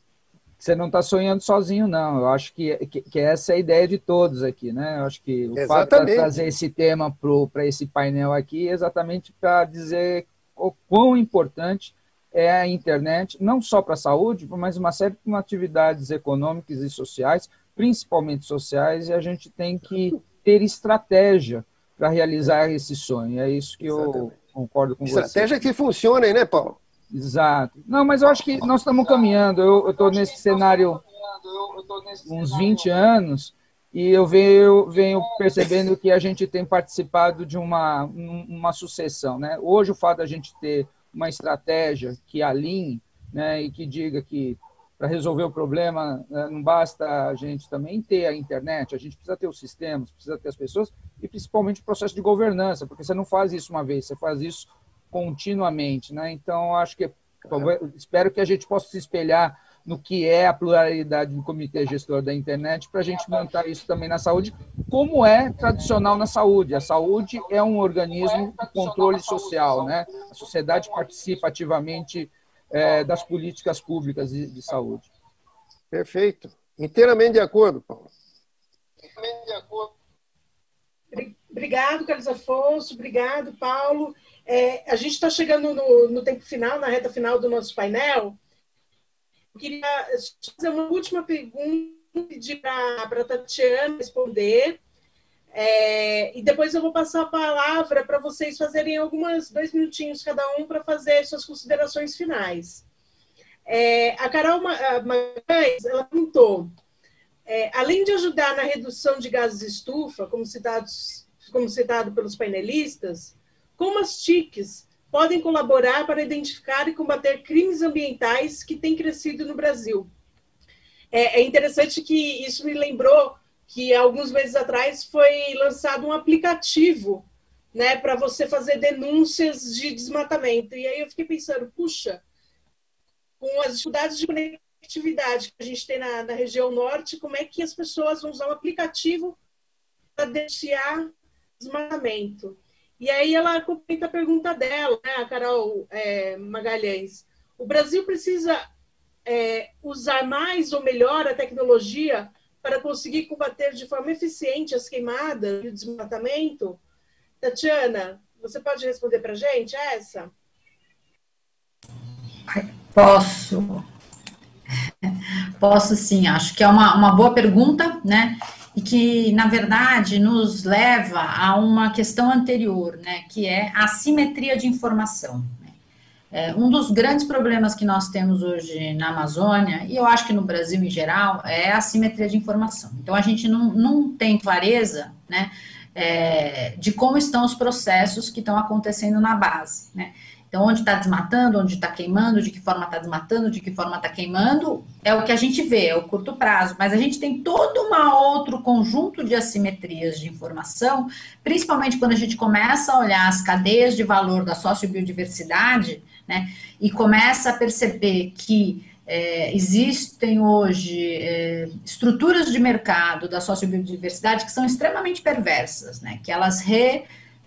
Você não está sonhando sozinho, não. Eu acho que essa é a ideia de todos aqui, né? Eu acho que o fato de trazer esse tema para esse painel aqui é exatamente para dizer o quão importante é a internet, não só para a saúde, mas uma série de atividades econômicas e sociais, principalmente sociais, e a gente tem que ter estratégia para realizar esse sonho. É isso que eu concordo com você. Estratégia que funcione, né, Paulo? Exato. Não, mas eu acho que nós estamos caminhando. Eu estou nesse cenário uns 20 anos e eu venho percebendo que a gente tem participado de uma sucessão, né? Hoje, o fato da gente ter uma estratégia que alinhe, né, e que diga que para resolver o problema não basta a gente também ter a internet, a gente precisa ter os sistemas, precisa ter as pessoas e principalmente o processo de governança, porque você não faz isso uma vez, você faz isso continuamente, né? Então, acho que espero que a gente possa se espelhar no que é a pluralidade do comitê gestor da internet para a gente montar isso também na saúde, como é tradicional na saúde. A saúde é um organismo de controle social, né? A sociedade participa ativamente das políticas públicas de saúde. Perfeito. Inteiramente de acordo, Paulo. Inteiramente de acordo. Obrigado, Carlos Afonso. Obrigado, Paulo. A gente está chegando no tempo final, na reta final do nosso painel. Eu queria fazer uma última pergunta, pedir para a Tatiana responder, e depois eu vou passar a palavra para vocês fazerem 2 minutinhos cada um para fazer suas considerações finais. A Carol Magalhães, ela perguntou, além de ajudar na redução de gases de estufa, como citado pelos painelistas, como as TICs podem colaborar para identificar e combater crimes ambientais que têm crescido no Brasil? É interessante que isso me lembrou que, alguns meses atrás, foi lançado um aplicativo, né, para você fazer denúncias de desmatamento. E aí eu fiquei pensando, puxa, com as dificuldades de conectividade que a gente tem na região norte, como é que as pessoas vão usar um aplicativo para denunciar desmatamento? E aí ela completa a pergunta dela, né, a Carol Magalhães. O Brasil precisa usar mais ou melhor a tecnologia para conseguir combater de forma eficiente as queimadas e o desmatamento? Tatiana, você pode responder para a gente essa? Posso sim, acho que é uma boa pergunta, né? E que, na verdade, nos leva a uma questão anterior, né, que é a assimetria de informação. Um dos grandes problemas que nós temos hoje na Amazônia, e eu acho que no Brasil em geral, é a assimetria de informação. Então, a gente não tem clareza, né, de como estão os processos que estão acontecendo na base, né? Então, onde está desmatando, onde está queimando, de que forma está desmatando, de que forma está queimando, é o que a gente vê, é o curto prazo. Mas a gente tem todo um outro conjunto de assimetrias de informação, principalmente quando a gente começa a olhar as cadeias de valor da sociobiodiversidade, né, e começa a perceber que existem hoje estruturas de mercado da sociobiodiversidade que são extremamente perversas, né, que elas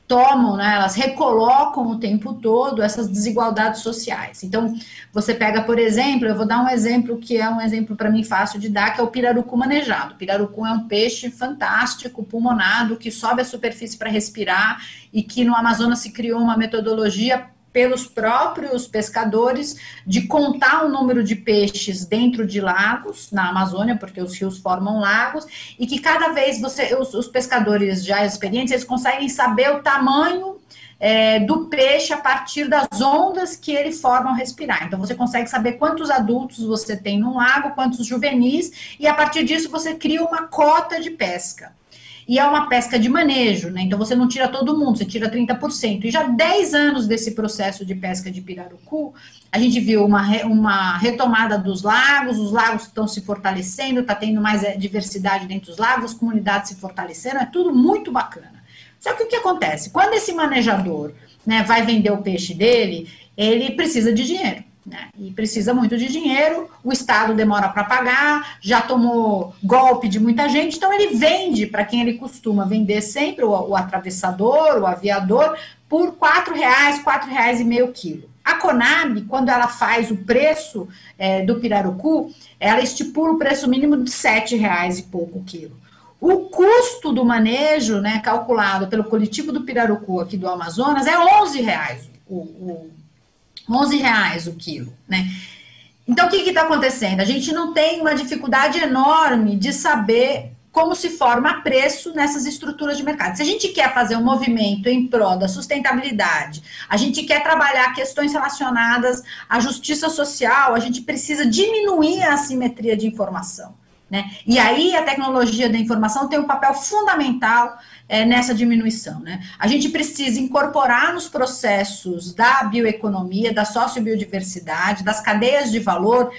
tomam, né, elas recolocam o tempo todo essas desigualdades sociais. Então, você pega, por exemplo, eu vou dar um exemplo que é um exemplo para mim fácil de dar, que é o pirarucu manejado. O pirarucu é um peixe fantástico, pulmonado, que sobe a superfície para respirar e que no Amazonas se criou uma metodologia pelos próprios pescadores de contar o número de peixes dentro de lagos na Amazônia, porque os rios formam lagos, e que cada vez os pescadores já experientes, eles conseguem saber o tamanho do peixe a partir das ondas que ele forma ao respirar. Então, você consegue saber quantos adultos você tem no lago, quantos juvenis, e a partir disso você cria uma cota de pesca. E é uma pesca de manejo, né? Então você não tira todo mundo, você tira 30%. E já 10 anos desse processo de pesca de pirarucu, a gente viu uma retomada dos lagos, os lagos estão se fortalecendo, está tendo mais diversidade dentro dos lagos, as comunidades se fortalecendo, é tudo muito bacana. Só que o que acontece? Quando esse manejador, né, vai vender o peixe dele, ele precisa de dinheiro. Né, e precisa muito de dinheiro, o Estado demora para pagar, já tomou golpe de muita gente, então ele vende para quem ele costuma vender sempre, o atravessador, o aviador, por R$4, R$4,50 quilo. A Conab, quando ela faz o preço do pirarucu, ela estipula o preço mínimo de R$7 e pouco o quilo. O custo do manejo, né, calculado pelo coletivo do pirarucu aqui do Amazonas, é R$11 R$11 o quilo, né? Então, o que está acontecendo? A gente não tem uma dificuldade enorme de saber como se forma preço nessas estruturas de mercado. Se a gente quer fazer um movimento em prol da sustentabilidade, a gente quer trabalhar questões relacionadas à justiça social, a gente precisa diminuir a assimetria de informação, né? E aí a tecnologia da informação tem um papel fundamental nessa diminuição, né? A gente precisa incorporar nos processos da bioeconomia, da sociobiodiversidade, das cadeias de valor,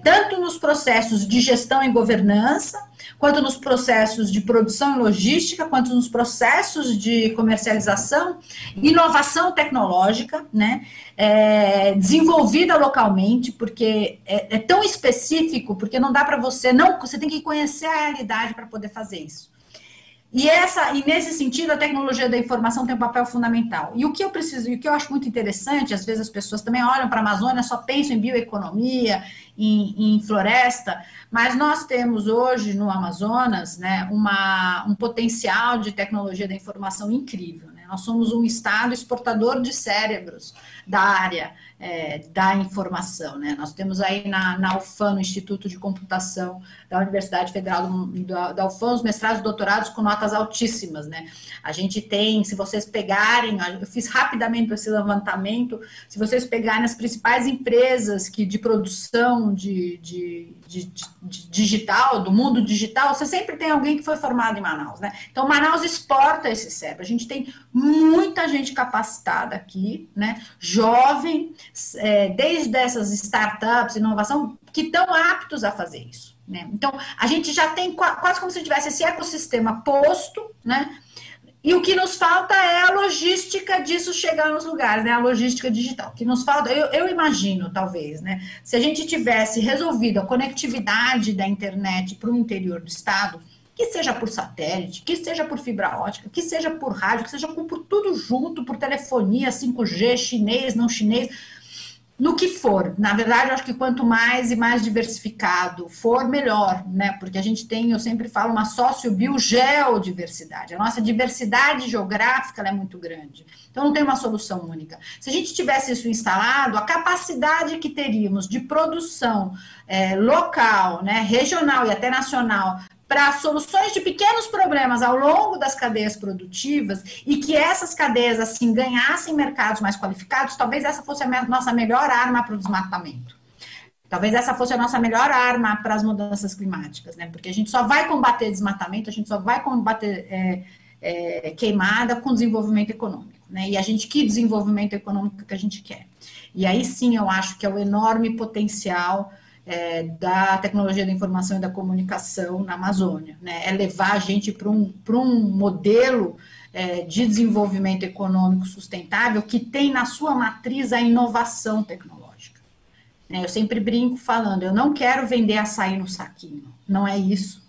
tanto nos processos de gestão e governança, quanto nos processos de produção e logística, quanto nos processos de comercialização, inovação tecnológica, né? Desenvolvida localmente, porque é tão específico, porque não dá para você tem que conhecer a realidade para poder fazer isso. E nesse sentido, a tecnologia da informação tem um papel fundamental. E o que eu acho muito interessante, às vezes as pessoas também olham para a Amazônia, só pensam em bioeconomia, em floresta, mas nós temos hoje no Amazonas, né, um potencial de tecnologia da informação incrível, né? Nós somos um estado exportador de cérebros da área da informação, né? Nós temos aí na UFAM, no Instituto de Computação da Universidade Federal da UFAM, os mestrados e doutorados com notas altíssimas, né? A gente tem, se vocês pegarem, eu fiz rapidamente esse levantamento, se vocês pegarem as principais empresas de produção de digital, do mundo digital, você sempre tem alguém que foi formado em Manaus, né? Então, Manaus exporta esse cérebro. A gente tem muita gente capacitada aqui, né? Jovem, desde essas startups, inovação, que estão aptos a fazer isso, né? Então, a gente já tem quase como se tivesse esse ecossistema posto, né? E o que nos falta é a logística disso chegar nos lugares, né? A logística digital. O que nos falta, eu imagino, talvez, né? Se a gente tivesse resolvido a conectividade da internet para o interior do estado, que seja por satélite, que seja por fibra ótica, que seja por rádio, que seja por tudo junto, por telefonia, 5G, chinês, não chinês, no que for. Na verdade, eu acho que quanto mais e mais diversificado for, melhor, né? Porque a gente tem, eu sempre falo, uma sociobiogeodiversidade. A nossa diversidade geográfica ela é muito grande. Então, não tem uma solução única. Se a gente tivesse isso instalado, a capacidade que teríamos de produção local, né, regional e até nacional, para soluções de pequenos problemas ao longo das cadeias produtivas e que essas cadeias, assim, ganhassem mercados mais qualificados, talvez essa fosse a nossa melhor arma para o desmatamento. Talvez essa fosse a nossa melhor arma para as mudanças climáticas, né? Porque a gente só vai combater desmatamento, a gente só vai combater queimada com desenvolvimento econômico, né? E que desenvolvimento econômico que a gente quer? E aí sim eu acho que é o enorme potencial da tecnologia da informação e da comunicação na Amazônia, né? É levar a gente para um modelo de desenvolvimento econômico sustentável que tem na sua matriz a inovação tecnológica, né? Eu sempre brinco falando, eu não quero vender açaí no saquinho, não é isso,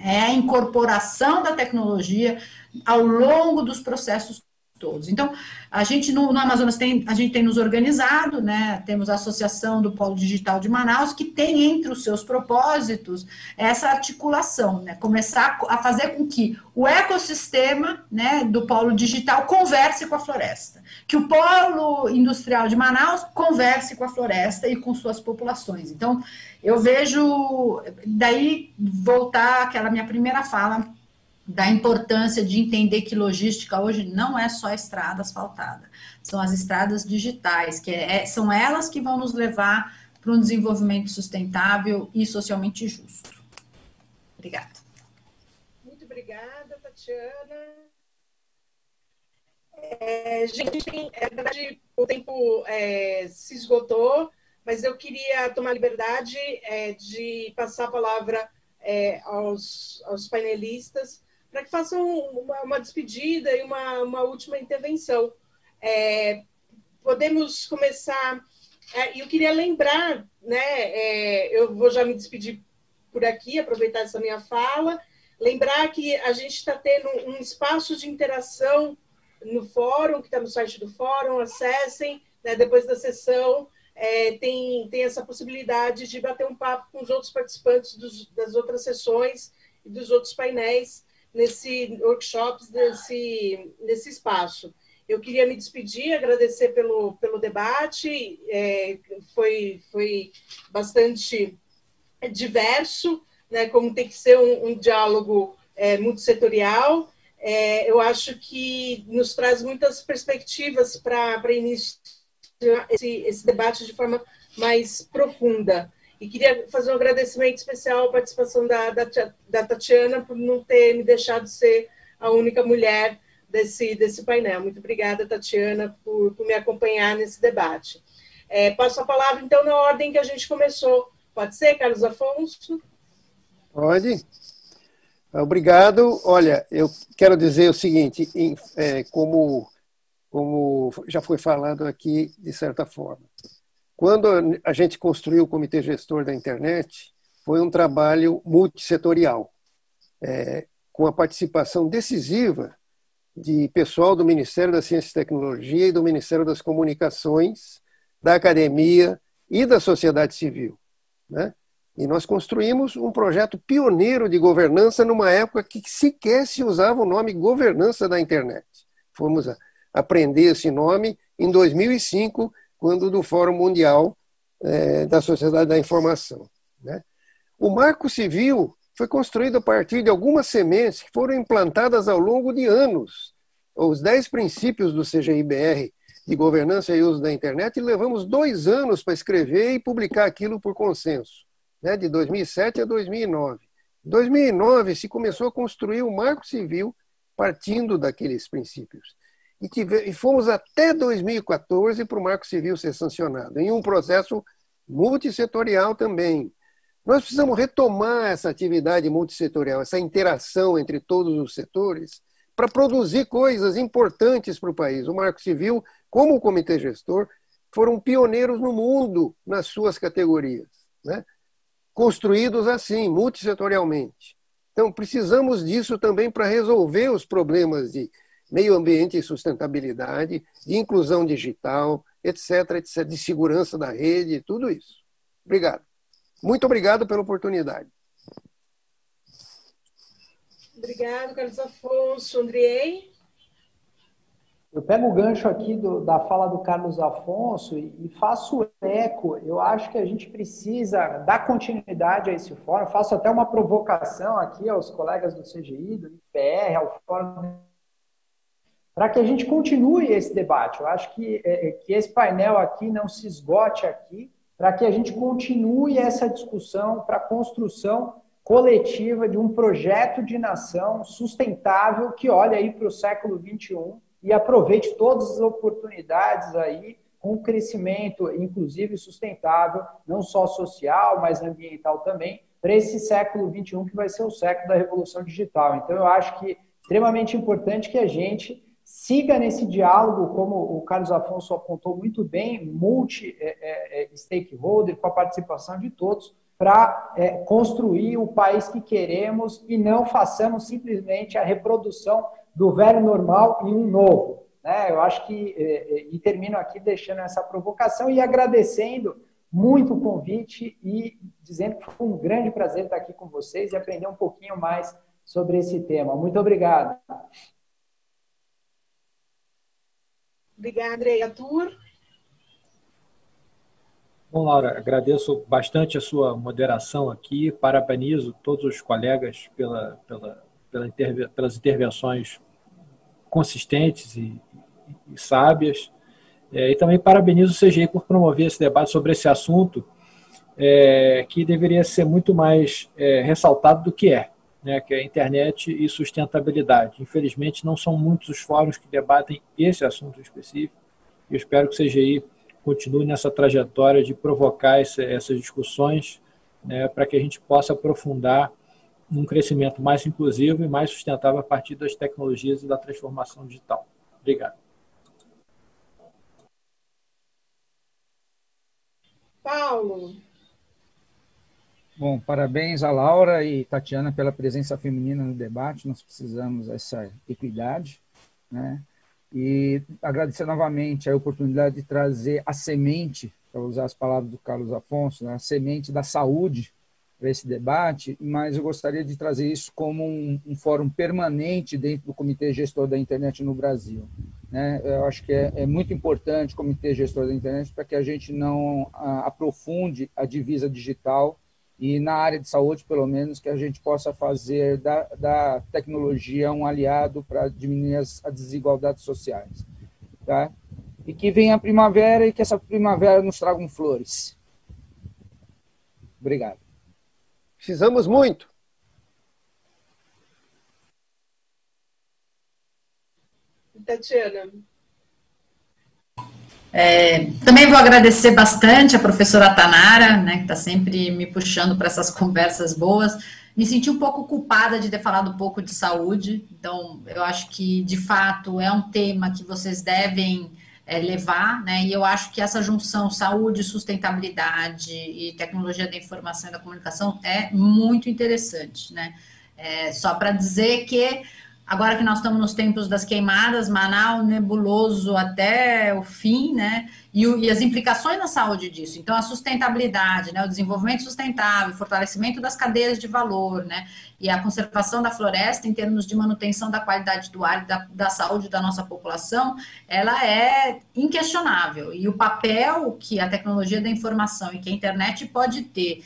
É a incorporação da tecnologia ao longo dos processos todos. Então, a gente no Amazonas a gente tem nos organizado, né? Temos a Associação do Polo Digital de Manaus, que tem entre os seus propósitos essa articulação, né? Começar a fazer com que o ecossistema, né, do polo digital converse com a floresta, que o polo industrial de Manaus converse com a floresta e com suas populações. Então, eu vejo, daí voltar àquela minha primeira fala, da importância de entender que logística hoje não é só a estrada asfaltada, são as estradas digitais, que são elas que vão nos levar para um desenvolvimento sustentável e socialmente justo. Obrigada. Muito obrigada, Tatiana. Gente, na verdade, o tempo se esgotou, mas eu queria tomar a liberdade de passar a palavra aos painelistas, para que façam uma despedida e uma última intervenção. Podemos começar... eu queria lembrar, né, eu vou já me despedir por aqui, aproveitar essa minha fala, lembrar que a gente está tendo um espaço de interação no fórum, que está no site do fórum, acessem, né, depois da sessão, tem essa possibilidade de bater um papo com os outros participantes das outras sessões e dos outros painéis, nesse workshops, nesse espaço. Eu queria me despedir, agradecer pelo debate, foi bastante diverso, né, como tem que ser um diálogo multissetorial. Eu acho que nos traz muitas perspectivas para iniciar esse debate de forma mais profunda. E queria fazer um agradecimento especial à participação da Tatiana por não ter me deixado ser a única mulher desse painel. Muito obrigada, Tatiana, por me acompanhar nesse debate. Passo a palavra, então, na ordem que a gente começou. Pode ser, Carlos Afonso? Pode. Obrigado. Olha, eu quero dizer o seguinte, como já foi falado aqui, de certa forma. Quando a gente construiu o Comitê Gestor da Internet, foi um trabalho multissetorial, com a participação decisiva de pessoal do Ministério da Ciência e Tecnologia e do Ministério das Comunicações, da academia e da sociedade civil, né? E nós construímos um projeto pioneiro de governança numa época que sequer se usava o nome governança da internet. Fomos aprender esse nome em 2005, quando do Fórum Mundial da Sociedade da Informação, né? O Marco Civil foi construído a partir de algumas sementes que foram implantadas ao longo de anos. Os 10 princípios do CGI-BR de governança e uso da internet, e levamos 2 anos para escrever e publicar aquilo por consenso, né, de 2007 a 2009. Em 2009 se começou a construir o Marco Civil partindo daqueles princípios. E fomos até 2014 para o Marco Civil ser sancionado, em um processo multissetorial também. Nós precisamos retomar essa atividade multissetorial, essa interação entre todos os setores, para produzir coisas importantes para o país. O Marco Civil, como o Comitê Gestor, foram pioneiros no mundo nas suas categorias, né? Construídos assim, multissetorialmente. Então, precisamos disso também para resolver os problemas de meio ambiente e sustentabilidade, de inclusão digital, etc., etc., de segurança da rede, tudo isso. Obrigado. Muito obrigado pela oportunidade. Obrigado, Carlos Afonso. Andrei? Eu pego o gancho aqui da fala do Carlos Afonso e faço eco. Eu acho que a gente precisa dar continuidade a esse fórum. Faço até uma provocação aqui aos colegas do CGI, do IPR, ao fórum, para que a gente continue esse debate. Eu acho que esse painel aqui não se esgote aqui, para que a gente continue essa discussão para a construção coletiva de um projeto de nação sustentável que olhe aí para o século XXI e aproveite todas as oportunidades aí com o crescimento, inclusive sustentável, não só social, mas ambiental também, para esse século XXI que vai ser o século da revolução digital. Então, eu acho que é extremamente importante que a gente siga nesse diálogo, como o Carlos Afonso apontou muito bem, multi-stakeholder, com a participação de todos, para construir o país que queremos e não façamos simplesmente a reprodução do velho normal em um novo. Né? Eu acho que, e termino aqui deixando essa provocação e agradecendo muito o convite e dizendo que foi um grande prazer estar aqui com vocês e aprender um pouquinho mais sobre esse tema. Muito obrigado. Obrigada, Andrei. Arthur? Bom, Laura, agradeço bastante a sua moderação aqui, parabenizo todos os colegas pelas intervenções consistentes e sábias, e também parabenizo o CGI por promover esse debate sobre esse assunto, que deveria ser muito mais ressaltado do que né, que é a internet e sustentabilidade. Infelizmente, não são muitos os fóruns que debatem esse assunto específico, e eu espero que o CGI continue nessa trajetória de provocar essas discussões, né, para que a gente possa aprofundar um crescimento mais inclusivo e mais sustentável a partir das tecnologias e da transformação digital. Obrigado. Paulo. Bom, parabéns a Laura e Tatiana pela presença feminina no debate. Nós precisamos dessa equidade, né? E agradecer novamente a oportunidade de trazer a semente, para usar as palavras do Carlos Afonso, né, a semente da saúde para esse debate, mas eu gostaria de trazer isso como um fórum permanente dentro do Comitê Gestor da Internet no Brasil. Né? Eu acho que é muito importante o Comitê Gestor da Internet para que a gente não aprofunde a divisa digital e na área de saúde, pelo menos, que a gente possa fazer da tecnologia um aliado para diminuir as desigualdades sociais. Tá? E que venha a primavera e que essa primavera nos traga flores. Obrigado. Precisamos muito. Tatiana. Também vou agradecer bastante a professora Tanara, né, que está sempre me puxando para essas conversas boas. Me senti um pouco culpada de ter falado um pouco de saúde, então eu acho que, de fato, é um tema que vocês devem levar, né, e eu acho que essa junção saúde, sustentabilidade e tecnologia da informação e da comunicação é muito interessante, né. Só para dizer que agora que nós estamos nos tempos das queimadas, Manaus nebuloso até o fim, né? E as implicações na saúde disso. Então, a sustentabilidade, né? O desenvolvimento sustentável, o fortalecimento das cadeias de valor, né? E a conservação da floresta em termos de manutenção da qualidade do ar e da saúde da nossa população, ela é inquestionável. E o papel que a tecnologia da informação e que a internet pode ter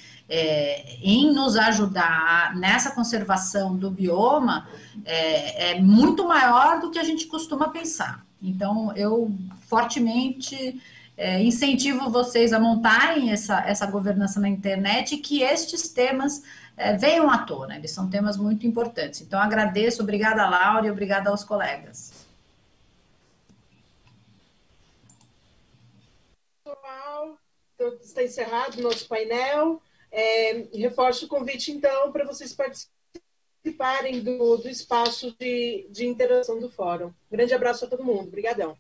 em nos ajudar nessa conservação do bioma é muito maior do que a gente costuma pensar. Então, eu fortemente incentivo vocês a montarem essa governança na internet e que estes temas venham à tona. Eles são temas muito importantes. Então, agradeço, obrigada, Laura, e obrigada aos colegas. Pessoal, então, está encerrado o nosso painel. Reforço o convite, então, para vocês participarem do espaço de interação do fórum. Grande abraço a todo mundo. Obrigadão.